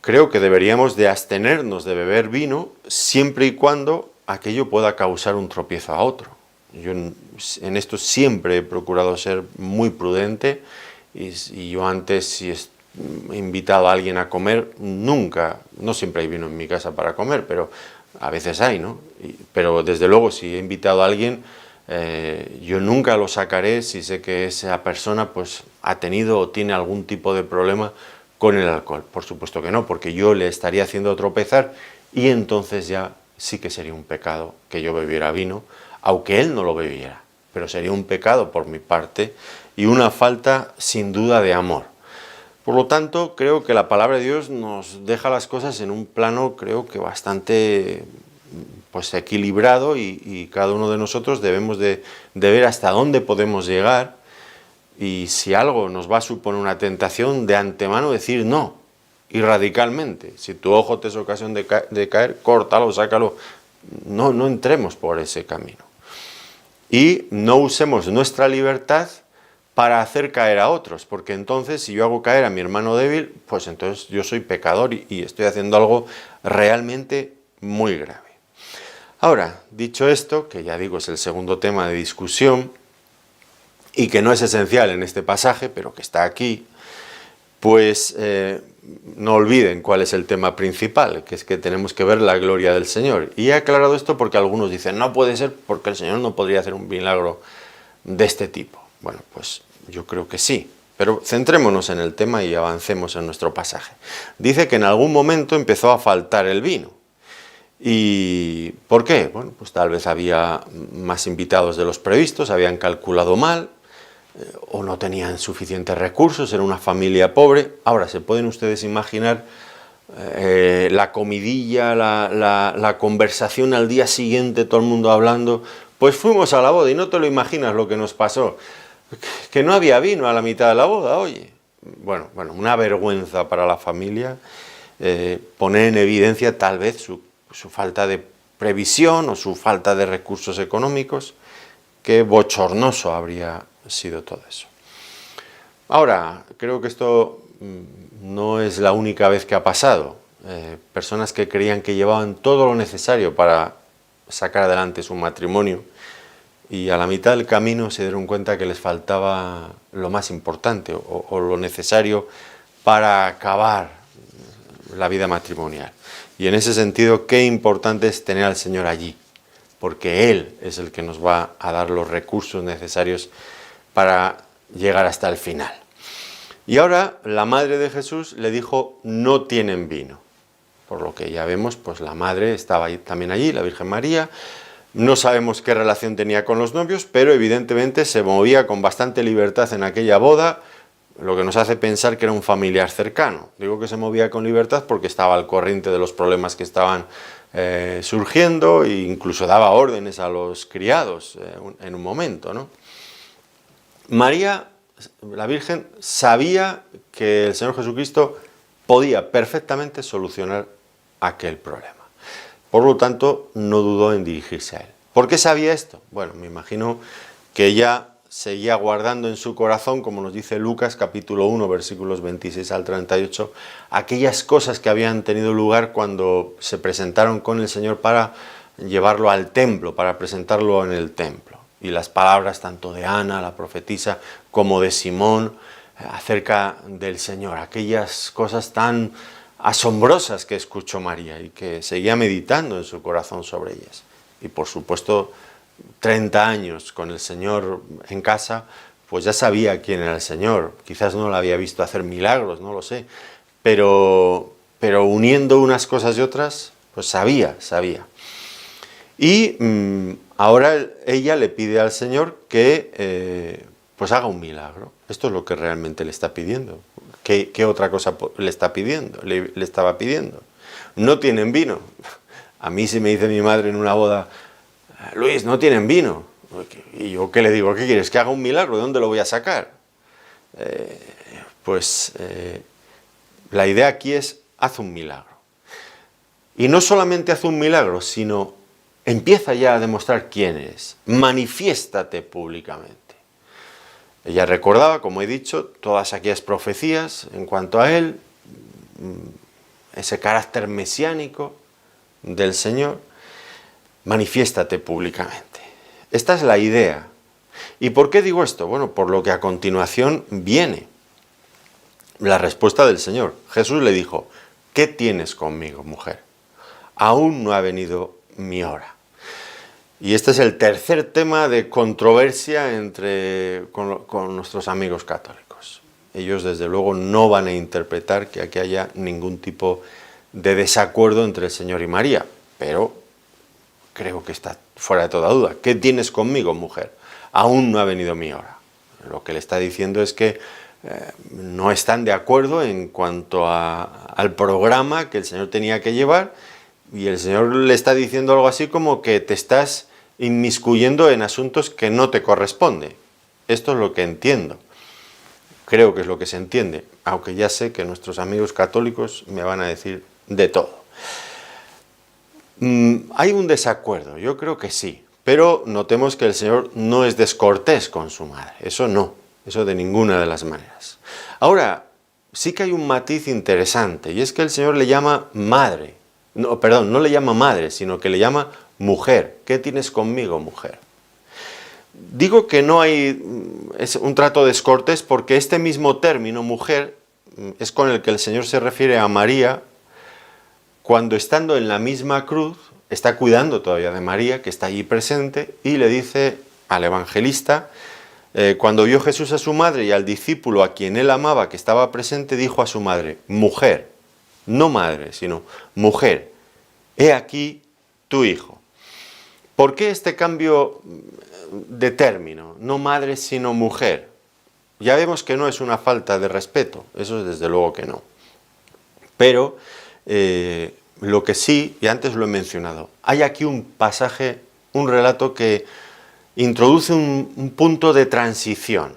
creo que deberíamos de abstenernos de beber vino siempre y cuando aquello pueda causar un tropiezo a otro. Yo en esto siempre he procurado ser muy prudente, y yo antes, si he invitado a alguien a comer, no siempre hay vino en mi casa para comer, pero a veces hay, ¿no? Pero desde luego, si he invitado a alguien, yo nunca lo sacaré si sé que esa persona pues ha tenido o tiene algún tipo de problema con el alcohol. Por supuesto que no, porque yo le estaría haciendo tropezar, y entonces ya sí que sería un pecado que yo bebiera vino, aunque él no lo bebiera, pero sería un pecado por mi parte y una falta sin duda de amor. Por lo tanto, creo que la palabra de Dios nos deja las cosas en un plano, creo que bastante pues equilibrado, y cada uno de nosotros debemos de ver hasta dónde podemos llegar, y si algo nos va a suponer una tentación, de antemano decir no, y radicalmente. Si tu ojo te es ocasión de caer, córtalo, sácalo. No entremos por ese camino. Y no usemos nuestra libertad para hacer caer a otros, porque entonces, si yo hago caer a mi hermano débil, pues entonces yo soy pecador y estoy haciendo algo realmente muy grave. Ahora, dicho esto, que ya digo es el segundo tema de discusión y que no es esencial en este pasaje, pero que está aquí, pues no olviden cuál es el tema principal, que es que tenemos que ver la gloria del Señor. Y he aclarado esto porque algunos dicen, no puede ser porque el Señor no podría hacer un milagro de este tipo. Bueno, pues yo creo que sí, pero centrémonos en el tema y avancemos en nuestro pasaje. Dice que en algún momento empezó a faltar el vino. ¿Y por qué? Bueno, pues tal vez había más invitados de los previstos, habían calculado mal, o no tenían suficientes recursos, era una familia pobre. Ahora, ¿se pueden ustedes imaginar la comidilla, la conversación al día siguiente, todo el mundo hablando? Pues fuimos a la boda y no te lo imaginas lo que nos pasó, que no había vino a la mitad de la boda, oye. Bueno, una vergüenza para la familia, poner en evidencia tal vez su falta de previsión o su falta de recursos económicos. Qué bochornoso habría sido todo eso. Ahora, creo que esto no es la única vez que ha pasado. Personas que creían que llevaban todo lo necesario para sacar adelante su matrimonio y a la mitad del camino se dieron cuenta que les faltaba lo más importante o lo necesario para acabar la vida matrimonial. Y en ese sentido, qué importante es tener al Señor allí, porque Él es el que nos va a dar los recursos necesarios para llegar hasta el final. Y ahora la madre de Jesús le dijo, no tienen vino. Por lo que ya vemos, pues la madre estaba también allí, la Virgen María. No sabemos qué relación tenía con los novios, pero evidentemente se movía con bastante libertad en aquella boda, lo que nos hace pensar que era un familiar cercano. Digo que se movía con libertad porque estaba al corriente de los problemas que estaban surgiendo e incluso daba órdenes a los criados en un momento, ¿no? María, la Virgen, sabía que el Señor Jesucristo podía perfectamente solucionar aquel problema. Por lo tanto, no dudó en dirigirse a Él. ¿Por qué sabía esto? Bueno, me imagino que ella seguía guardando en su corazón, como nos dice Lucas capítulo 1, versículos 26 al 38, aquellas cosas que habían tenido lugar cuando se presentaron con el Señor para llevarlo al templo, para presentarlo en el templo. Y las palabras tanto de Ana, la profetisa, como de Simón, acerca del Señor, aquellas cosas tan asombrosas que escuchó María y que seguía meditando en su corazón sobre ellas. Y por supuesto, 30 años con el Señor en casa, pues ya sabía quién era el Señor. Quizás no lo había visto hacer milagros, no lo sé, pero uniendo unas cosas y otras, pues sabía. Y ahora ella le pide al Señor que pues haga un milagro. Esto es lo que realmente le está pidiendo. ¿Qué otra cosa le está pidiendo? Le estaba pidiendo. No tienen vino. A mí si me dice mi madre en una boda, Luis, no tienen vino. ¿Y yo qué le digo? ¿Qué quieres? ¿Que haga un milagro? ¿De dónde lo voy a sacar? La idea aquí es, haz un milagro. Y no solamente haz un milagro, sino empieza ya a demostrar quién eres. Manifiéstate públicamente. Ella recordaba, como he dicho, todas aquellas profecías en cuanto a Él, ese carácter mesiánico del Señor. Manifiéstate públicamente. Esta es la idea. ¿Y por qué digo esto? Bueno, por lo que a continuación viene. La respuesta del Señor. Jesús le dijo, ¿qué tienes conmigo, mujer? Aún no ha venido mi hora. Y este es el tercer tema de controversia con nuestros amigos católicos. Ellos desde luego no van a interpretar que aquí haya ningún tipo de desacuerdo entre el Señor y María, pero creo que está fuera de toda duda. ¿Qué tienes conmigo, mujer? Aún no ha venido mi hora. Lo que le está diciendo es que no están de acuerdo en cuanto al programa que el Señor tenía que llevar, y el Señor le está diciendo algo así como que te estás inmiscuyendo en asuntos que no te corresponde. Esto es lo que entiendo. Creo que es lo que se entiende, aunque ya sé que nuestros amigos católicos me van a decir de todo. Hay un desacuerdo, yo creo que sí, pero notemos que el Señor no es descortés con su madre, eso no, eso de ninguna de las maneras. Ahora, sí que hay un matiz interesante, y es que el Señor le llama madre, no le llama madre, sino que le llama mujer. ¿Qué tienes conmigo, mujer? Digo que no hay es un trato descortés porque este mismo término, mujer, es con el que el Señor se refiere a María cuando, estando en la misma cruz, está cuidando todavía de María, que está allí presente, y le dice al evangelista, cuando vio Jesús a su madre y al discípulo a quien él amaba, que estaba presente, dijo a su madre, mujer, no madre, sino mujer, he aquí tu hijo. ¿Por qué este cambio de término? No madre, sino mujer. Ya vemos que no es una falta de respeto, eso desde luego que no. Pero lo que sí, y antes lo he mencionado, hay aquí un pasaje, un relato que introduce un punto de transición.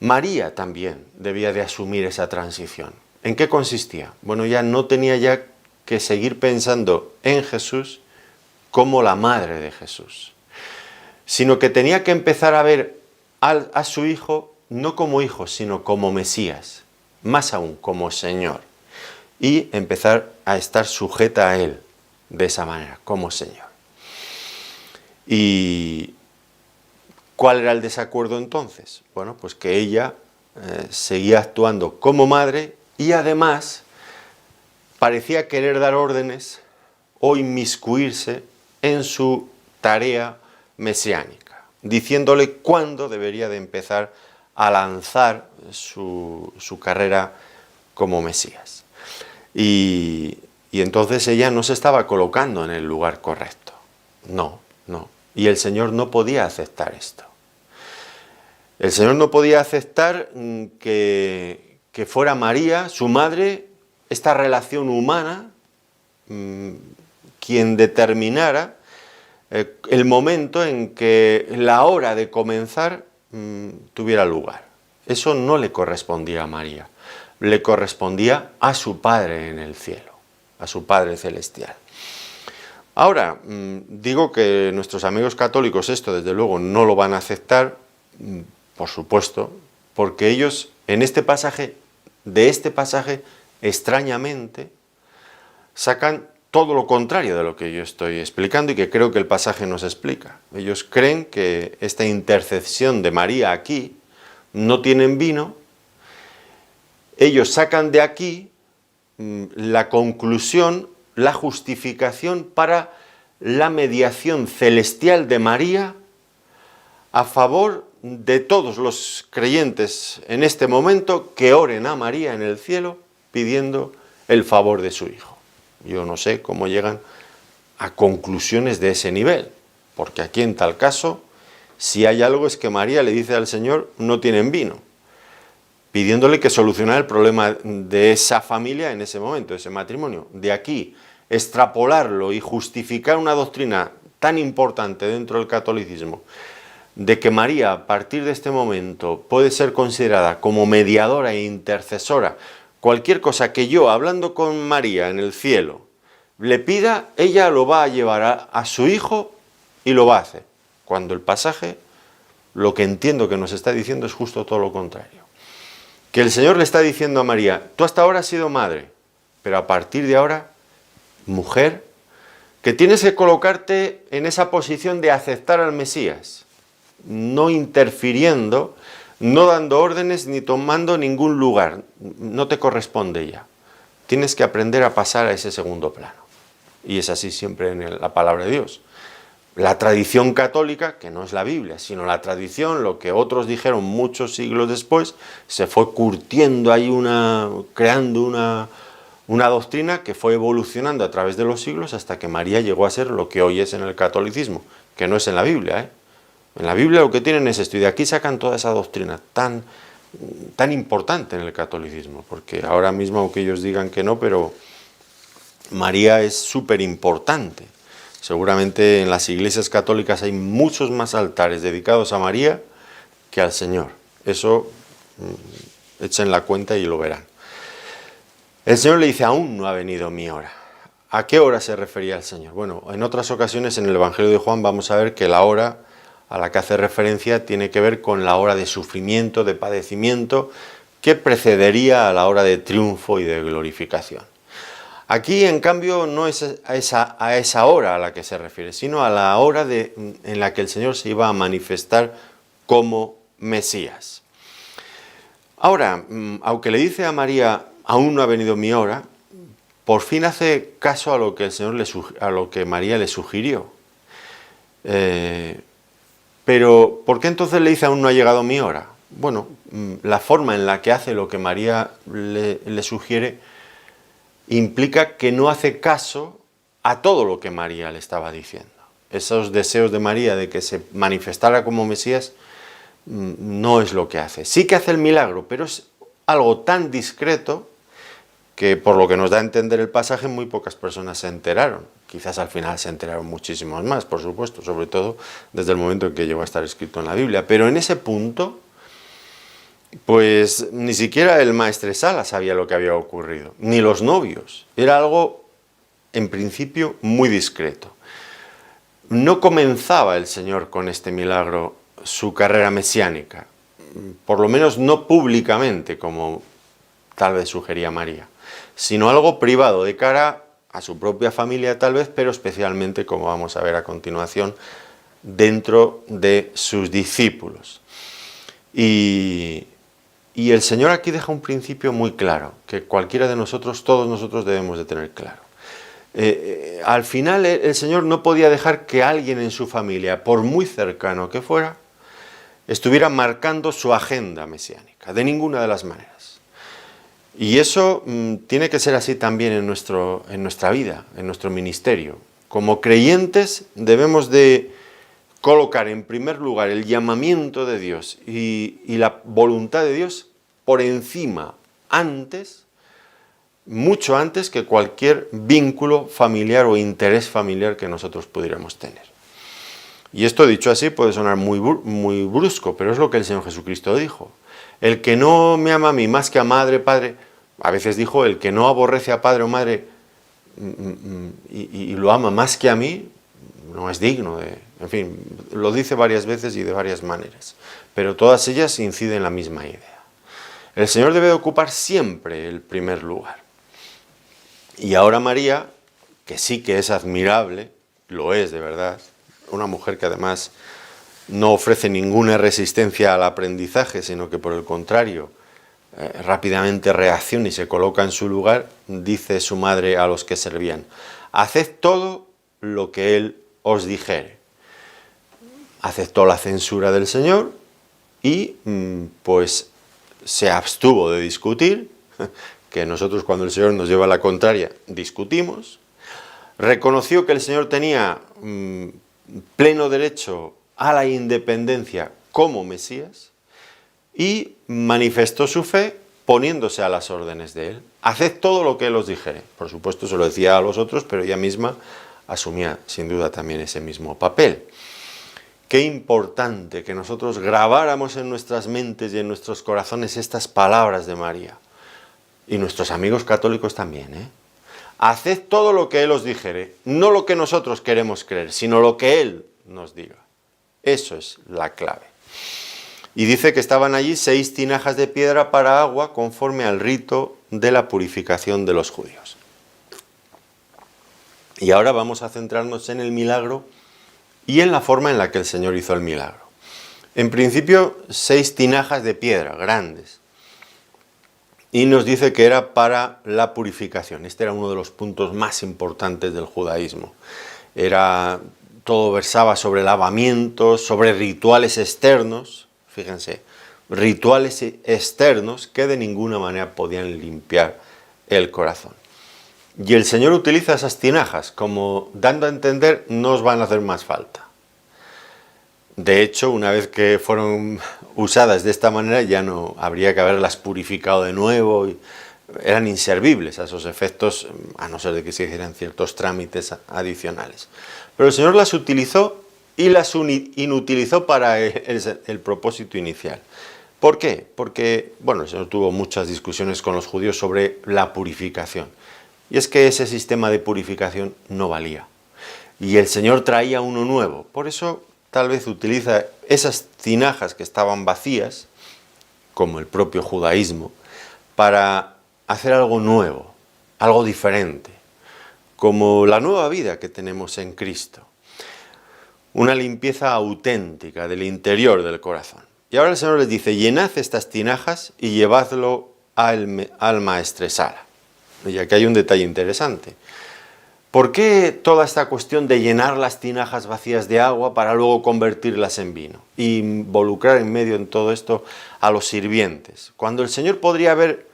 María también debía de asumir esa transición. ¿En qué consistía? Bueno, ya no tenía ya que seguir pensando en Jesús como la madre de Jesús, sino que tenía que empezar a ver a su hijo no como hijo, sino como Mesías, más aún como Señor, y empezar a estar sujeta a Él de esa manera, como Señor. Y ¿Cuál era el desacuerdo entonces? Bueno, pues que ella seguía actuando como madre y además parecía querer dar órdenes o inmiscuirse en su tarea mesiánica, diciéndole cuándo debería de empezar a lanzar su carrera como Mesías. Y entonces ella no se estaba colocando en el lugar correcto. No. Y el Señor no podía aceptar esto. El Señor no podía aceptar que fuera María, su madre, esta relación humana, quien determinara el momento en que la hora de comenzar tuviera lugar. Eso no le correspondía a María, le correspondía a su Padre en el cielo, a su Padre celestial. Ahora, digo que nuestros amigos católicos esto desde luego no lo van a aceptar, por supuesto, porque ellos en este pasaje, extrañamente, sacan todo lo contrario de lo que yo estoy explicando y que creo que el pasaje nos explica. Ellos creen que esta intercesión de María aquí no tienen vino. Ellos sacan de aquí la conclusión, la justificación para la mediación celestial de María a favor de todos los creyentes en este momento que oren a María en el cielo pidiendo el favor de su Hijo. Yo no sé cómo llegan a conclusiones de ese nivel, porque aquí en tal caso, si hay algo es que María le dice al Señor, no tienen vino, pidiéndole que solucionara el problema de esa familia en ese momento, ese matrimonio. De aquí, extrapolarlo y justificar una doctrina tan importante dentro del catolicismo, de que María a partir de este momento puede ser considerada como mediadora e intercesora. Cualquier cosa que yo, hablando con María en el cielo, le pida, ella lo va a llevar a su Hijo y lo va a hacer. Cuando el pasaje, lo que entiendo que nos está diciendo es justo todo lo contrario. Que el Señor le está diciendo a María, tú hasta ahora has sido madre, pero a partir de ahora, mujer, que tienes que colocarte en esa posición de aceptar al Mesías, no interfiriendo, no dando órdenes ni tomando ningún lugar, no te corresponde ya. Tienes que aprender a pasar a ese segundo plano. Y es así siempre en la palabra de Dios. La tradición católica, que no es la Biblia, sino la tradición, lo que otros dijeron muchos siglos después, se fue curtiendo ahí creando una doctrina que fue evolucionando a través de los siglos hasta que María llegó a ser lo que hoy es en el catolicismo, que no es en la Biblia, En la Biblia lo que tienen es esto, y de aquí sacan toda esa doctrina tan importante en el catolicismo, porque ahora mismo, aunque ellos digan que no, pero María es súper importante. Seguramente en las iglesias católicas hay muchos más altares dedicados a María que al Señor. Eso echen la cuenta y lo verán. El Señor le dice, aún no ha venido mi hora. ¿A qué hora se refería el Señor? Bueno, en otras ocasiones en el Evangelio de Juan vamos a ver que la hora a la que hace referencia tiene que ver con la hora de sufrimiento, de padecimiento, que precedería a la hora de triunfo y de glorificación. Aquí, en cambio, no es a esa hora a la que se refiere, sino a la hora en la que el Señor se iba a manifestar como Mesías. Ahora, aunque le dice a María, aún no ha venido mi hora, por fin hace caso a lo que el Señor a lo que María le sugirió. Pero, ¿por qué entonces le dice, aún no ha llegado mi hora? Bueno, la forma en la que hace lo que María le sugiere implica que no hace caso a todo lo que María le estaba diciendo. Esos deseos de María de que se manifestara como Mesías no es lo que hace. Sí que hace el milagro, pero es algo tan discreto que, por lo que nos da a entender el pasaje, muy pocas personas se enteraron. Quizás al final se enteraron muchísimos más, por supuesto, sobre todo desde el momento en que llegó a estar escrito en la Biblia. Pero en ese punto, pues ni siquiera el maestresala sabía lo que había ocurrido, ni los novios. Era algo, en principio, muy discreto. No comenzaba el Señor con este milagro su carrera mesiánica, por lo menos no públicamente, como tal vez sugería María, sino algo privado, de cara a su propia familia tal vez, pero especialmente, como vamos a ver a continuación, dentro de sus discípulos. Y el Señor aquí deja un principio muy claro, que cualquiera de nosotros, todos nosotros debemos de tener claro. Al final el Señor no podía dejar que alguien en su familia, por muy cercano que fuera, estuviera marcando su agenda mesiánica, de ninguna de las maneras. Y eso tiene que ser así también en nuestra vida, en nuestro ministerio. Como creyentes debemos de colocar en primer lugar el llamamiento de Dios y la voluntad de Dios por encima, mucho antes que cualquier vínculo familiar o interés familiar que nosotros pudiéramos tener. Y esto dicho así puede sonar muy brusco, pero es lo que el Señor Jesucristo dijo. El que no me ama a mí más que a madre, padre, a veces dijo, el que no aborrece a padre o madre y lo ama más que a mí, no es digno de... En fin, lo dice varias veces y de varias maneras, pero todas ellas inciden en la misma idea. El Señor debe de ocupar siempre el primer lugar. Y ahora María, que sí que es admirable, lo es de verdad, una mujer que además no ofrece ninguna resistencia al aprendizaje, sino que por el contrario, rápidamente reacciona y se coloca en su lugar, dice su madre a los que servían, haced todo lo que Él os dijere. Aceptó la censura del Señor y pues se abstuvo de discutir, que nosotros cuando el Señor nos lleva a la contraria discutimos, reconoció que el Señor tenía pleno derecho a la independencia como Mesías y manifestó su fe poniéndose a las órdenes de Él. Haced todo lo que Él os dijere. Por supuesto se lo decía a los otros, pero ella misma asumía sin duda también ese mismo papel. Qué importante que nosotros grabáramos en nuestras mentes y en nuestros corazones estas palabras de María. Y nuestros amigos católicos también, Haced todo lo que Él os dijere, no lo que nosotros queremos creer, sino lo que Él nos diga. Eso es la clave. Y dice que estaban allí 6 tinajas de piedra para agua conforme al rito de la purificación de los judíos. Y ahora vamos a centrarnos en el milagro y en la forma en la que el Señor hizo el milagro. En principio, 6 tinajas de piedra grandes. Y nos dice que era para la purificación. Este era uno de los puntos más importantes del judaísmo. Todo versaba sobre lavamientos, sobre rituales externos. Fíjense, rituales externos que de ninguna manera podían limpiar el corazón. Y el Señor utiliza esas tinajas como dando a entender no os van a hacer más falta. De hecho, una vez que fueron usadas de esta manera ya no habría que haberlas purificado de nuevo. Eran inservibles a esos efectos, a no ser de que se hicieran ciertos trámites adicionales. Pero el Señor las utilizó y las inutilizó para el propósito inicial. ¿Por qué? Porque, el Señor tuvo muchas discusiones con los judíos sobre la purificación. Y es que ese sistema de purificación no valía. Y el Señor traía uno nuevo. Por eso tal vez utiliza esas tinajas que estaban vacías, como el propio judaísmo, para hacer algo nuevo, algo diferente, como la nueva vida que tenemos en Cristo. Una limpieza auténtica del interior del corazón. Y ahora el Señor les dice, llenad estas tinajas y llevadlo al maestresala. Y aquí hay un detalle interesante. ¿Por qué toda esta cuestión de llenar las tinajas vacías de agua para luego convertirlas en vino? Y involucrar en medio en todo esto a los sirvientes. Cuando el Señor podría haber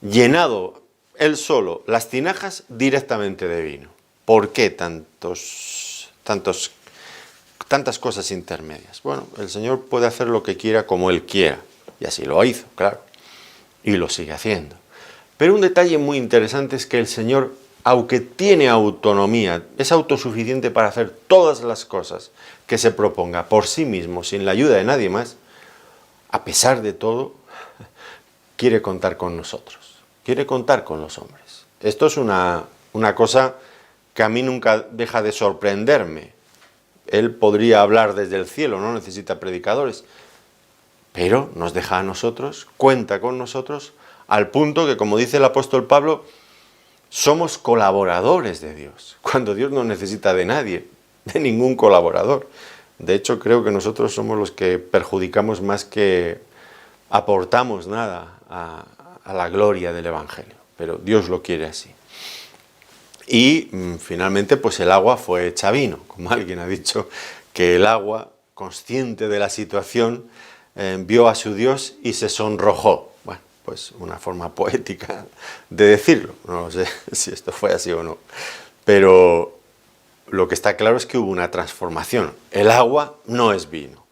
llenado él solo las tinajas directamente de vino. ¿Por qué tantas cosas intermedias? Bueno, el Señor puede hacer lo que quiera como Él quiera. Y así lo hizo, claro. Y lo sigue haciendo. Pero un detalle muy interesante es que el Señor, aunque tiene autonomía, es autosuficiente para hacer todas las cosas que se proponga por sí mismo, sin la ayuda de nadie más, a pesar de todo, quiere contar con nosotros, quiere contar con los hombres. Esto es una cosa que a mí nunca deja de sorprenderme. Él podría hablar desde el cielo, no necesita predicadores, pero nos deja a nosotros, cuenta con nosotros, al punto que, como dice el apóstol Pablo, somos colaboradores de Dios, cuando Dios no necesita de nadie, de ningún colaborador. De hecho, creo que nosotros somos los que perjudicamos más que aportamos nada a la gloria del Evangelio, pero Dios lo quiere así. Y finalmente, pues el agua fue hecha vino, como alguien ha dicho, que el agua, consciente de la situación, vio a su Dios y se sonrojó. Bueno, pues una forma poética de decirlo, no sé si esto fue así o no, pero lo que está claro es que hubo una transformación. El agua no es vino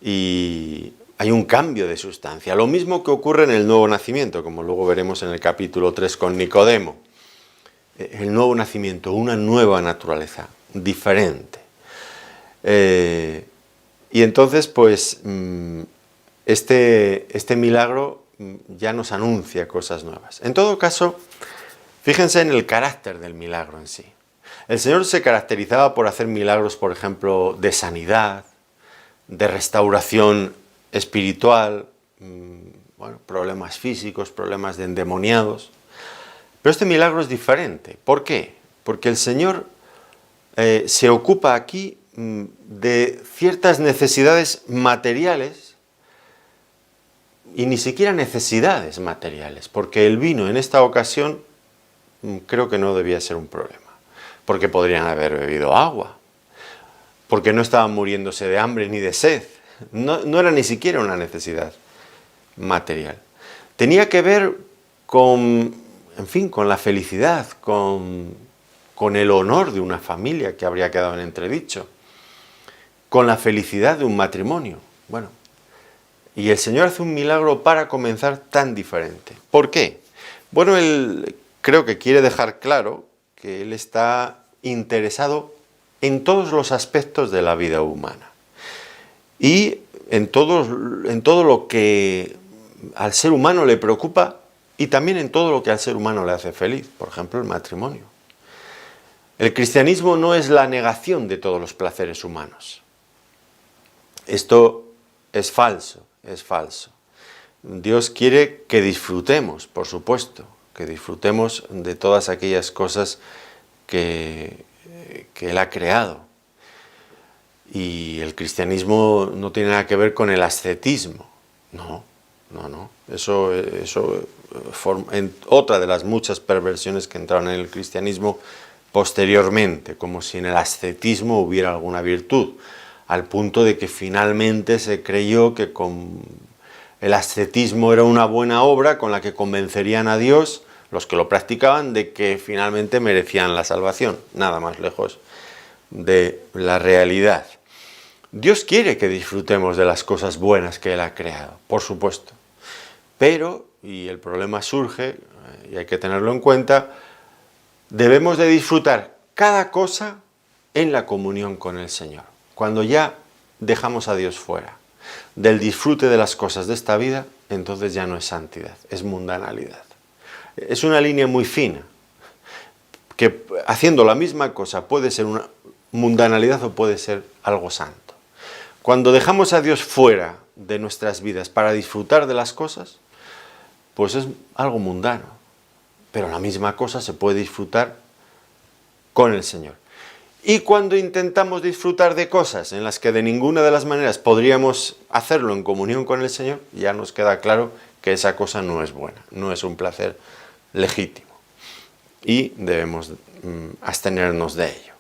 y hay un cambio de sustancia, lo mismo que ocurre en el nuevo nacimiento, como luego veremos en el capítulo 3 con Nicodemo. El nuevo nacimiento, una nueva naturaleza, diferente. Y entonces, pues, este milagro ya nos anuncia cosas nuevas. En todo caso, fíjense en el carácter del milagro en sí. El Señor se caracterizaba por hacer milagros, por ejemplo, de sanidad, de restauración espiritual, bueno, problemas físicos, problemas de endemoniados. Pero este milagro es diferente. ¿Por qué? Porque el Señor se ocupa aquí de ciertas necesidades materiales y ni siquiera necesidades materiales, porque el vino en esta ocasión creo que no debía ser un problema, porque podrían haber bebido agua, porque no estaban muriéndose de hambre ni de sed, no era ni siquiera una necesidad material. Tenía que ver con, en fin, con la felicidad, con el honor de una familia que habría quedado en entredicho, con la felicidad de un matrimonio. Bueno, y el Señor hace un milagro para comenzar tan diferente. ¿Por qué? Bueno, Él creo que quiere dejar claro que Él está interesado en todos los aspectos de la vida humana y en todo lo que al ser humano le preocupa y también en todo lo que al ser humano le hace feliz, por ejemplo, el matrimonio. El cristianismo no es la negación de todos los placeres humanos. Esto es falso, es falso. Dios quiere que disfrutemos, por supuesto, que disfrutemos de todas aquellas cosas que Él ha creado. Y el cristianismo no tiene nada que ver con el ascetismo. No. Eso otra de las muchas perversiones que entraron en el cristianismo posteriormente, como si en el ascetismo hubiera alguna virtud, al punto de que finalmente se creyó que el ascetismo era una buena obra con la que convencerían a Dios, los que lo practicaban, de que finalmente merecían la salvación, nada más lejos de la realidad. Dios quiere que disfrutemos de las cosas buenas que Él ha creado, por supuesto, pero, y el problema surge, y hay que tenerlo en cuenta, debemos de disfrutar cada cosa en la comunión con el Señor. Cuando ya dejamos a Dios fuera del disfrute de las cosas de esta vida, entonces ya no es santidad, es mundanalidad. Es una línea muy fina, que haciendo la misma cosa puede ser una mundanalidad o puede ser algo santo. Cuando dejamos a Dios fuera de nuestras vidas para disfrutar de las cosas, pues es algo mundano, pero la misma cosa se puede disfrutar con el Señor. Y cuando intentamos disfrutar de cosas en las que de ninguna de las maneras podríamos hacerlo en comunión con el Señor, ya nos queda claro que esa cosa no es buena, no es un placer legítimo. Y debemos abstenernos de ello.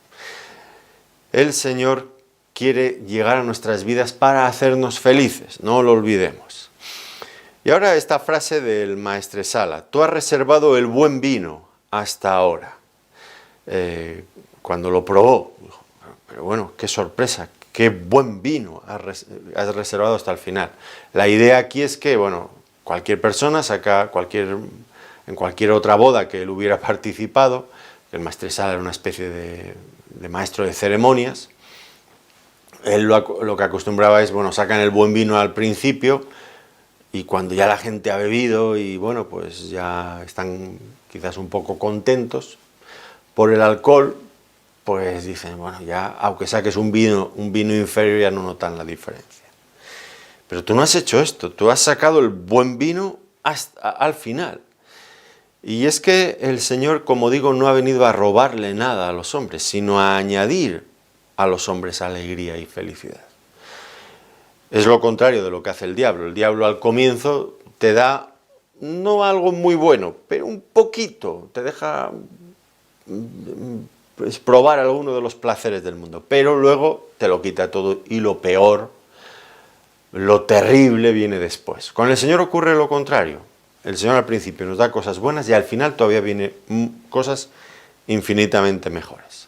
El Señor quiere llegar a nuestras vidas para hacernos felices, no lo olvidemos. Y ahora esta frase del Maestresala: tú has reservado el buen vino hasta ahora. Cuando lo probó, dijo, pero bueno, qué sorpresa, qué buen vino has reservado hasta el final. La idea aquí es que, bueno, cualquier persona en cualquier otra boda que él hubiera participado, el Maestresala era una especie de maestro de ceremonias, él lo que acostumbraba es, bueno, sacan el buen vino al principio y cuando ya la gente ha bebido y, bueno, pues ya están quizás un poco contentos por el alcohol, pues dicen, bueno, ya aunque saques un vino inferior ya no notan la diferencia. Pero tú no has hecho esto, tú has sacado el buen vino al final. Y es que el Señor, como digo, no ha venido a robarle nada a los hombres, sino a añadir a los hombres alegría y felicidad. Es lo contrario de lo que hace el diablo. El diablo al comienzo te da no algo muy bueno, pero un poquito, te deja probar alguno de los placeres del mundo, pero luego te lo quita todo y lo peor, lo terrible viene después. Con el Señor ocurre lo contrario. El Señor al principio nos da cosas buenas y al final todavía vienen cosas infinitamente mejores.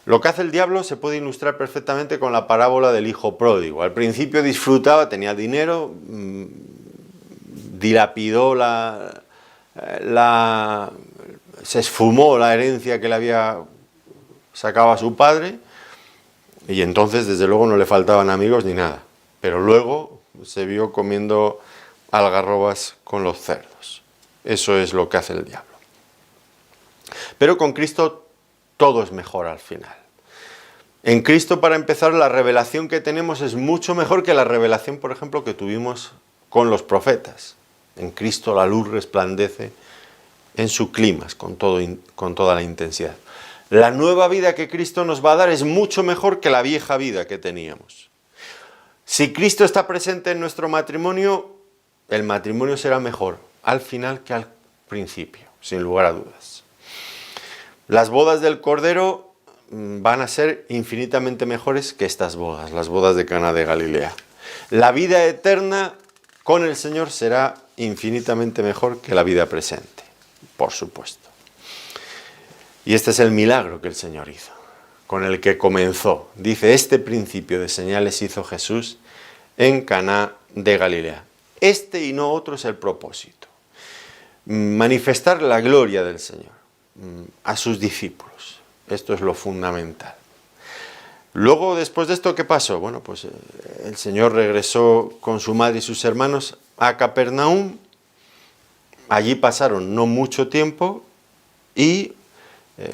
Lo que hace el diablo se puede ilustrar perfectamente con la parábola del hijo pródigo. Al principio disfrutaba, tenía dinero, dilapidó se esfumó la herencia que le había sacado a su padre y entonces desde luego no le faltaban amigos ni nada. Pero luego se vio comiendo algarrobas con los cerdos. Eso es lo que hace el diablo. Pero con Cristo todo es mejor al final. En Cristo, para empezar, la revelación que tenemos es mucho mejor que la revelación, por ejemplo, que tuvimos con los profetas. En Cristo la luz resplandece en su clima, con toda la intensidad. La nueva vida que Cristo nos va a dar es mucho mejor que la vieja vida que teníamos. Si Cristo está presente en nuestro matrimonio, el matrimonio será mejor al final que al principio, sin lugar a dudas. Las bodas del Cordero van a ser infinitamente mejores que estas bodas, las bodas de Caná de Galilea. La vida eterna con el Señor será infinitamente mejor que la vida presente, por supuesto. Y este es el milagro que el Señor hizo, con el que comenzó. Dice, este principio de señales hizo Jesús en Caná de Galilea. Este y no otro es el propósito. Manifestar la gloria del Señor a sus discípulos. Esto es lo fundamental. Luego, después de esto, ¿qué pasó? Bueno, pues el Señor regresó con su madre y sus hermanos a Capernaum. Allí pasaron no mucho tiempo y,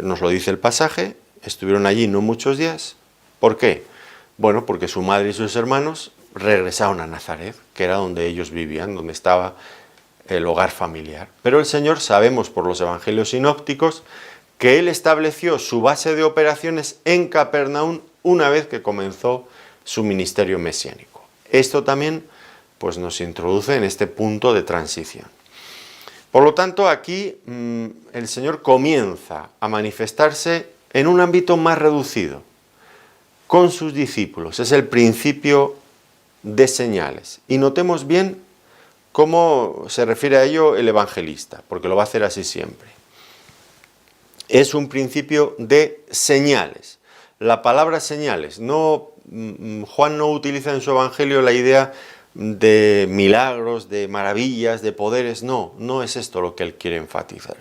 nos lo dice el pasaje, estuvieron allí no muchos días. ¿Por qué? Bueno, porque su madre y sus hermanos regresaron a Nazaret, que era donde ellos vivían, donde estaba el hogar familiar. Pero el Señor, sabemos por los evangelios sinópticos, que Él estableció su base de operaciones en Capernaum una vez que comenzó su ministerio mesiánico. Esto también pues, nos introduce en este punto de transición. Por lo tanto, aquí el Señor comienza a manifestarse en un ámbito más reducido, con sus discípulos. Es el principio de señales. Y notemos bien cómo se refiere a ello el evangelista, porque lo va a hacer así siempre. Es un principio de señales. La palabra señales, Juan no utiliza en su evangelio la idea de milagros, de maravillas, de poderes, no es esto lo que él quiere enfatizar.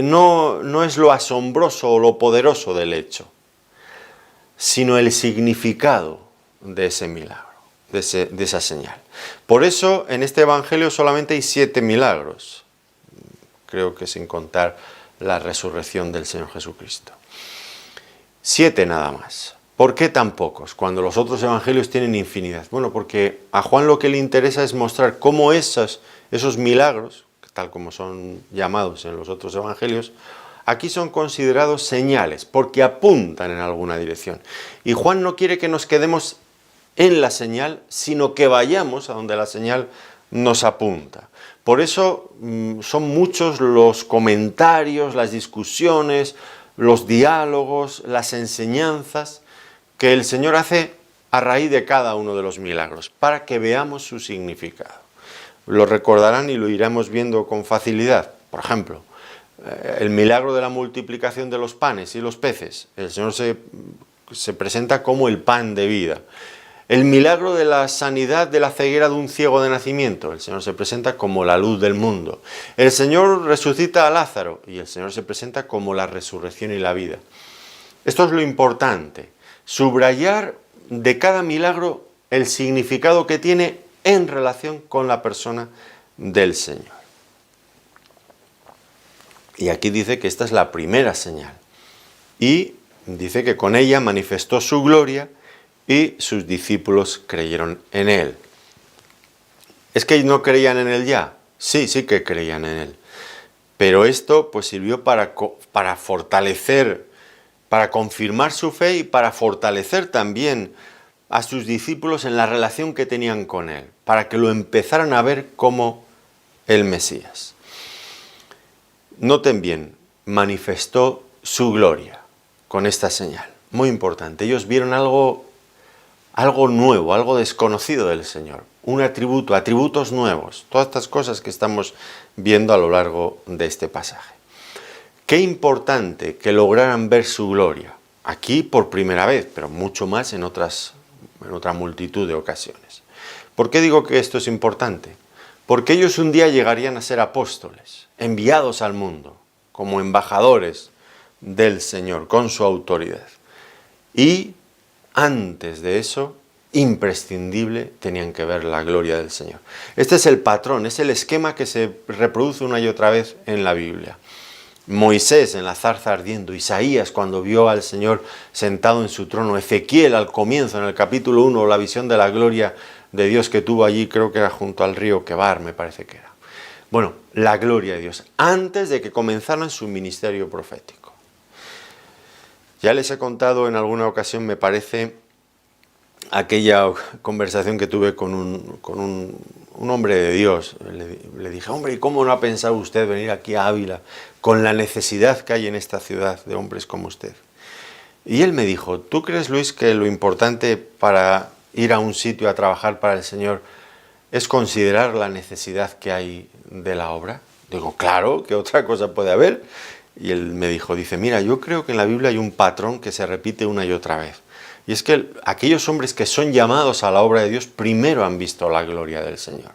No es lo asombroso o lo poderoso del hecho, sino el significado de ese milagro, de esa señal. Por eso en este evangelio solamente hay 7 milagros, creo que sin contar la resurrección del Señor Jesucristo. 7 nada más. ¿Por qué tan pocos? Cuando los otros evangelios tienen infinidad. Bueno, porque a Juan lo que le interesa es mostrar cómo esos milagros, tal como son llamados en los otros evangelios, aquí son considerados señales, porque apuntan en alguna dirección. Y Juan no quiere que nos quedemos en la señal, sino que vayamos a donde la señal nos apunta. Por eso son muchos los comentarios, las discusiones, los diálogos, las enseñanzas que el Señor hace a raíz de cada uno de los milagros, para que veamos su significado. Lo recordarán y lo iremos viendo con facilidad. Por ejemplo, el milagro de la multiplicación de los panes y los peces. El Señor se presenta como el pan de vida. El milagro de la sanidad de la ceguera de un ciego de nacimiento. El Señor se presenta como la luz del mundo. El Señor resucita a Lázaro y el Señor se presenta como la resurrección y la vida. Esto es lo importante. Subrayar de cada milagro el significado que tiene en relación con la persona del Señor. Y aquí dice que esta es la primera señal. Y dice que con ella manifestó su gloria y sus discípulos creyeron en Él. ¿Es que no creían en Él ya? Sí que creían en Él. Pero esto pues sirvió para fortalecer, para confirmar su fe y para fortalecer también a sus discípulos en la relación que tenían con él, para que lo empezaran a ver como el Mesías. Noten bien, manifestó su gloria con esta señal. Muy importante, ellos vieron algo nuevo, algo desconocido del Señor, un atributo, atributos nuevos, todas estas cosas que estamos viendo a lo largo de este pasaje. Qué importante que lograran ver su gloria, aquí por primera vez, pero mucho más en otra multitud de ocasiones. ¿Por qué digo que esto es importante? Porque ellos un día llegarían a ser apóstoles, enviados al mundo, como embajadores del Señor, con su autoridad. Y antes de eso, imprescindible, tenían que ver la gloria del Señor. Este es el patrón, es el esquema que se reproduce una y otra vez en la Biblia. Moisés en la zarza ardiendo, Isaías cuando vio al Señor sentado en su trono, Ezequiel al comienzo, en el capítulo 1, la visión de la gloria de Dios que tuvo allí, creo que era junto al río Quebar, me parece que era. Bueno, la gloria de Dios, antes de que comenzaran su ministerio profético. Ya les he contado en alguna ocasión, me parece, aquella conversación que tuve con un hombre de Dios. Le dije, hombre, ¿y cómo no ha pensado usted venir aquí a Ávila con la necesidad que hay en esta ciudad de hombres como usted? Y él me dijo, ¿tú crees, Luis, que lo importante para ir a un sitio a trabajar para el Señor es considerar la necesidad que hay de la obra? Digo, claro, ¿qué otra cosa puede haber? Y él me dijo, mira, yo creo que en la Biblia hay un patrón que se repite una y otra vez. Y es que aquellos hombres que son llamados a la obra de Dios primero han visto la gloria del Señor.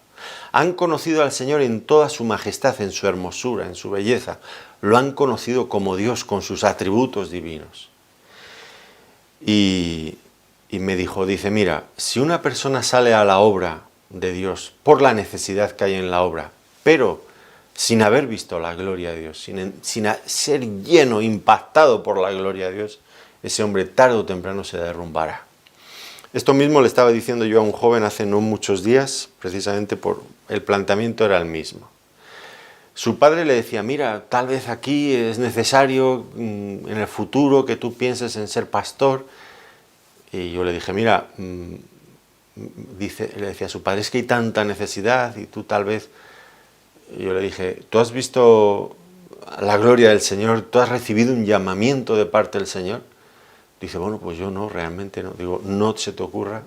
Han conocido al Señor en toda su majestad, en su hermosura, en su belleza. Lo han conocido como Dios, con sus atributos divinos. Y me dijo, mira, si una persona sale a la obra de Dios por la necesidad que hay en la obra, pero sin haber visto la gloria de Dios, sin ser lleno, impactado por la gloria de Dios, ese hombre tarde o temprano se derrumbará. Esto mismo le estaba diciendo yo a un joven hace no muchos días, precisamente por el planteamiento era el mismo. Su padre le decía, mira, tal vez aquí es necesario en el futuro que tú pienses en ser pastor. Y yo le dije, mira, le decía a su padre, es que hay tanta necesidad y tú tal vez... Yo le dije, ¿tú has visto la gloria del Señor? ¿Tú has recibido un llamamiento de parte del Señor? Dice, bueno, pues yo no, realmente no. Digo, no se te ocurra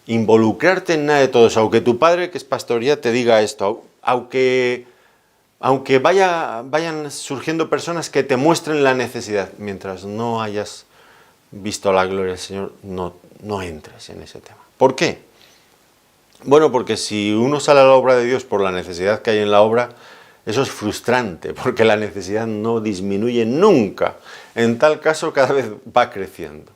involucrarte en nada de todo eso. Aunque tu padre, que es pastoría, te diga esto, aunque vayan surgiendo personas que te muestren la necesidad, mientras no hayas visto la gloria del Señor, no entres en ese tema. ¿Por qué? Bueno, porque si uno sale a la obra de Dios por la necesidad que hay en la obra, eso es frustrante, porque la necesidad no disminuye nunca. En tal caso, cada vez va creciendo.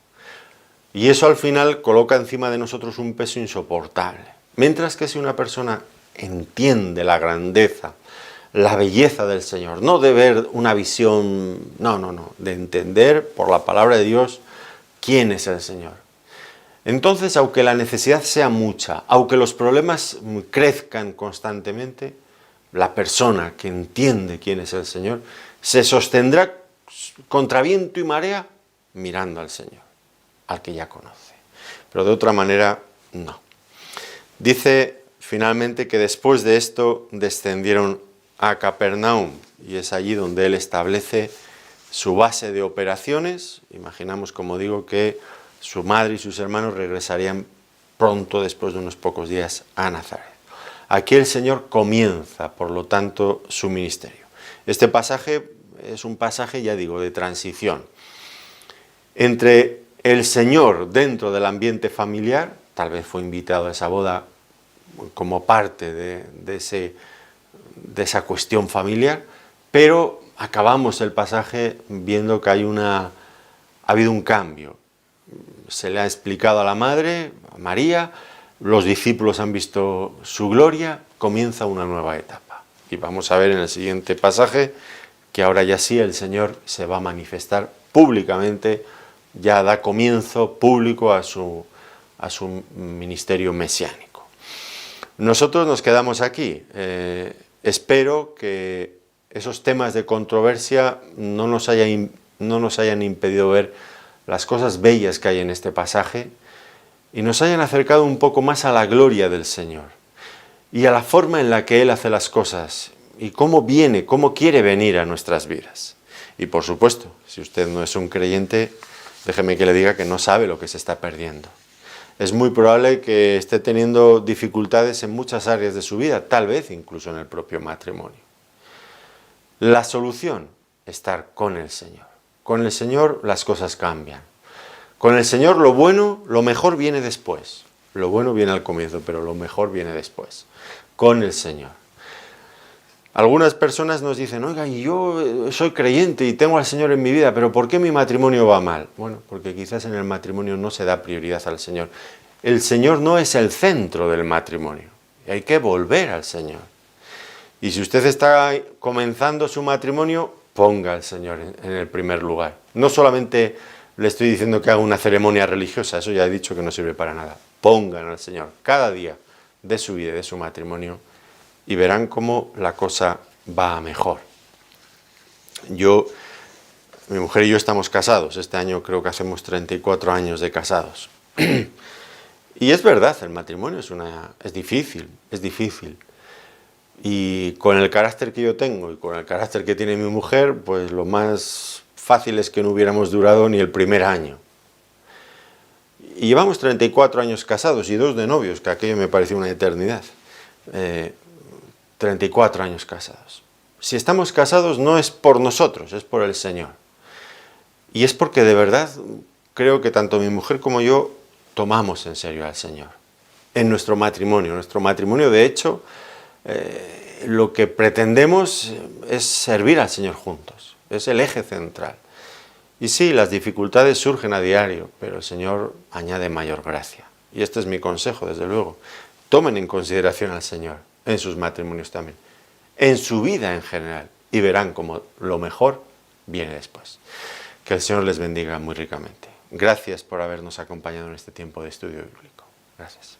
Y eso al final coloca encima de nosotros un peso insoportable. Mientras que si una persona entiende la grandeza, la belleza del Señor, no de ver una visión, no, de entender por la palabra de Dios quién es el Señor. Entonces, aunque la necesidad sea mucha, aunque los problemas crezcan constantemente, la persona que entiende quién es el Señor se sostendrá contra viento y marea mirando al Señor, al que ya conoce. Pero de otra manera, no. Dice finalmente que después de esto descendieron a Capernaum y es allí donde él establece su base de operaciones. Imaginamos, como digo, que su madre y sus hermanos regresarían pronto, después de unos pocos días, a Nazaret. Aquí el Señor comienza, por lo tanto, su ministerio. Este pasaje es un pasaje, ya digo, de transición. Entre el Señor dentro del ambiente familiar, tal vez fue invitado a esa boda como parte de esa cuestión familiar, pero acabamos el pasaje viendo que ha habido un cambio. Se le ha explicado a la madre, a María, los discípulos han visto su gloria, comienza una nueva etapa. Y vamos a ver en el siguiente pasaje que ahora ya sí el Señor se va a manifestar públicamente, ya da comienzo público a su ministerio mesiánico. Nosotros nos quedamos aquí. Espero que esos temas de controversia no nos hayan no nos hayan impedido ver las cosas bellas que hay en este pasaje y nos hayan acercado un poco más a la gloria del Señor y a la forma en la que Él hace las cosas y cómo viene, cómo quiere venir a nuestras vidas. Y por supuesto, si usted no es un creyente, déjeme que le diga que no sabe lo que se está perdiendo. Es muy probable que esté teniendo dificultades en muchas áreas de su vida, tal vez incluso en el propio matrimonio. La solución, estar con el Señor. Con el Señor las cosas cambian. Con el Señor lo bueno, lo mejor viene después. Lo bueno viene al comienzo, pero lo mejor viene después. Con el Señor. Algunas personas nos dicen, oiga, yo soy creyente y tengo al Señor en mi vida, pero ¿por qué mi matrimonio va mal? Bueno, porque quizás en el matrimonio no se da prioridad al Señor. El Señor no es el centro del matrimonio. Hay que volver al Señor. Y si usted está comenzando su matrimonio, ponga al Señor en el primer lugar. No solamente le estoy diciendo que haga una ceremonia religiosa, eso ya he dicho que no sirve para nada. Pongan al Señor cada día de su vida y de su matrimonio y verán cómo la cosa va a mejor. Mi mujer y yo estamos casados. Este año creo que hacemos 34 años de casados. Y es verdad, el matrimonio es difícil. Y con el carácter que yo tengo y con el carácter que tiene mi mujer, pues lo más fácil es que no hubiéramos durado ni el primer año. Y llevamos 34 años casados y 2 de novios, que aquello me pareció una eternidad. 34 años casados. Si estamos casados no es por nosotros, es por el Señor. Y es porque de verdad creo que tanto mi mujer como yo tomamos en serio al Señor. En nuestro matrimonio. Nuestro matrimonio, de hecho, lo que pretendemos es servir al Señor juntos. Es el eje central. Y sí, las dificultades surgen a diario, pero el Señor añade mayor gracia. Y este es mi consejo, desde luego. Tomen en consideración al Señor en sus matrimonios también, en su vida en general, y verán cómo lo mejor viene después. Que el Señor les bendiga muy ricamente. Gracias por habernos acompañado en este tiempo de estudio bíblico. Gracias.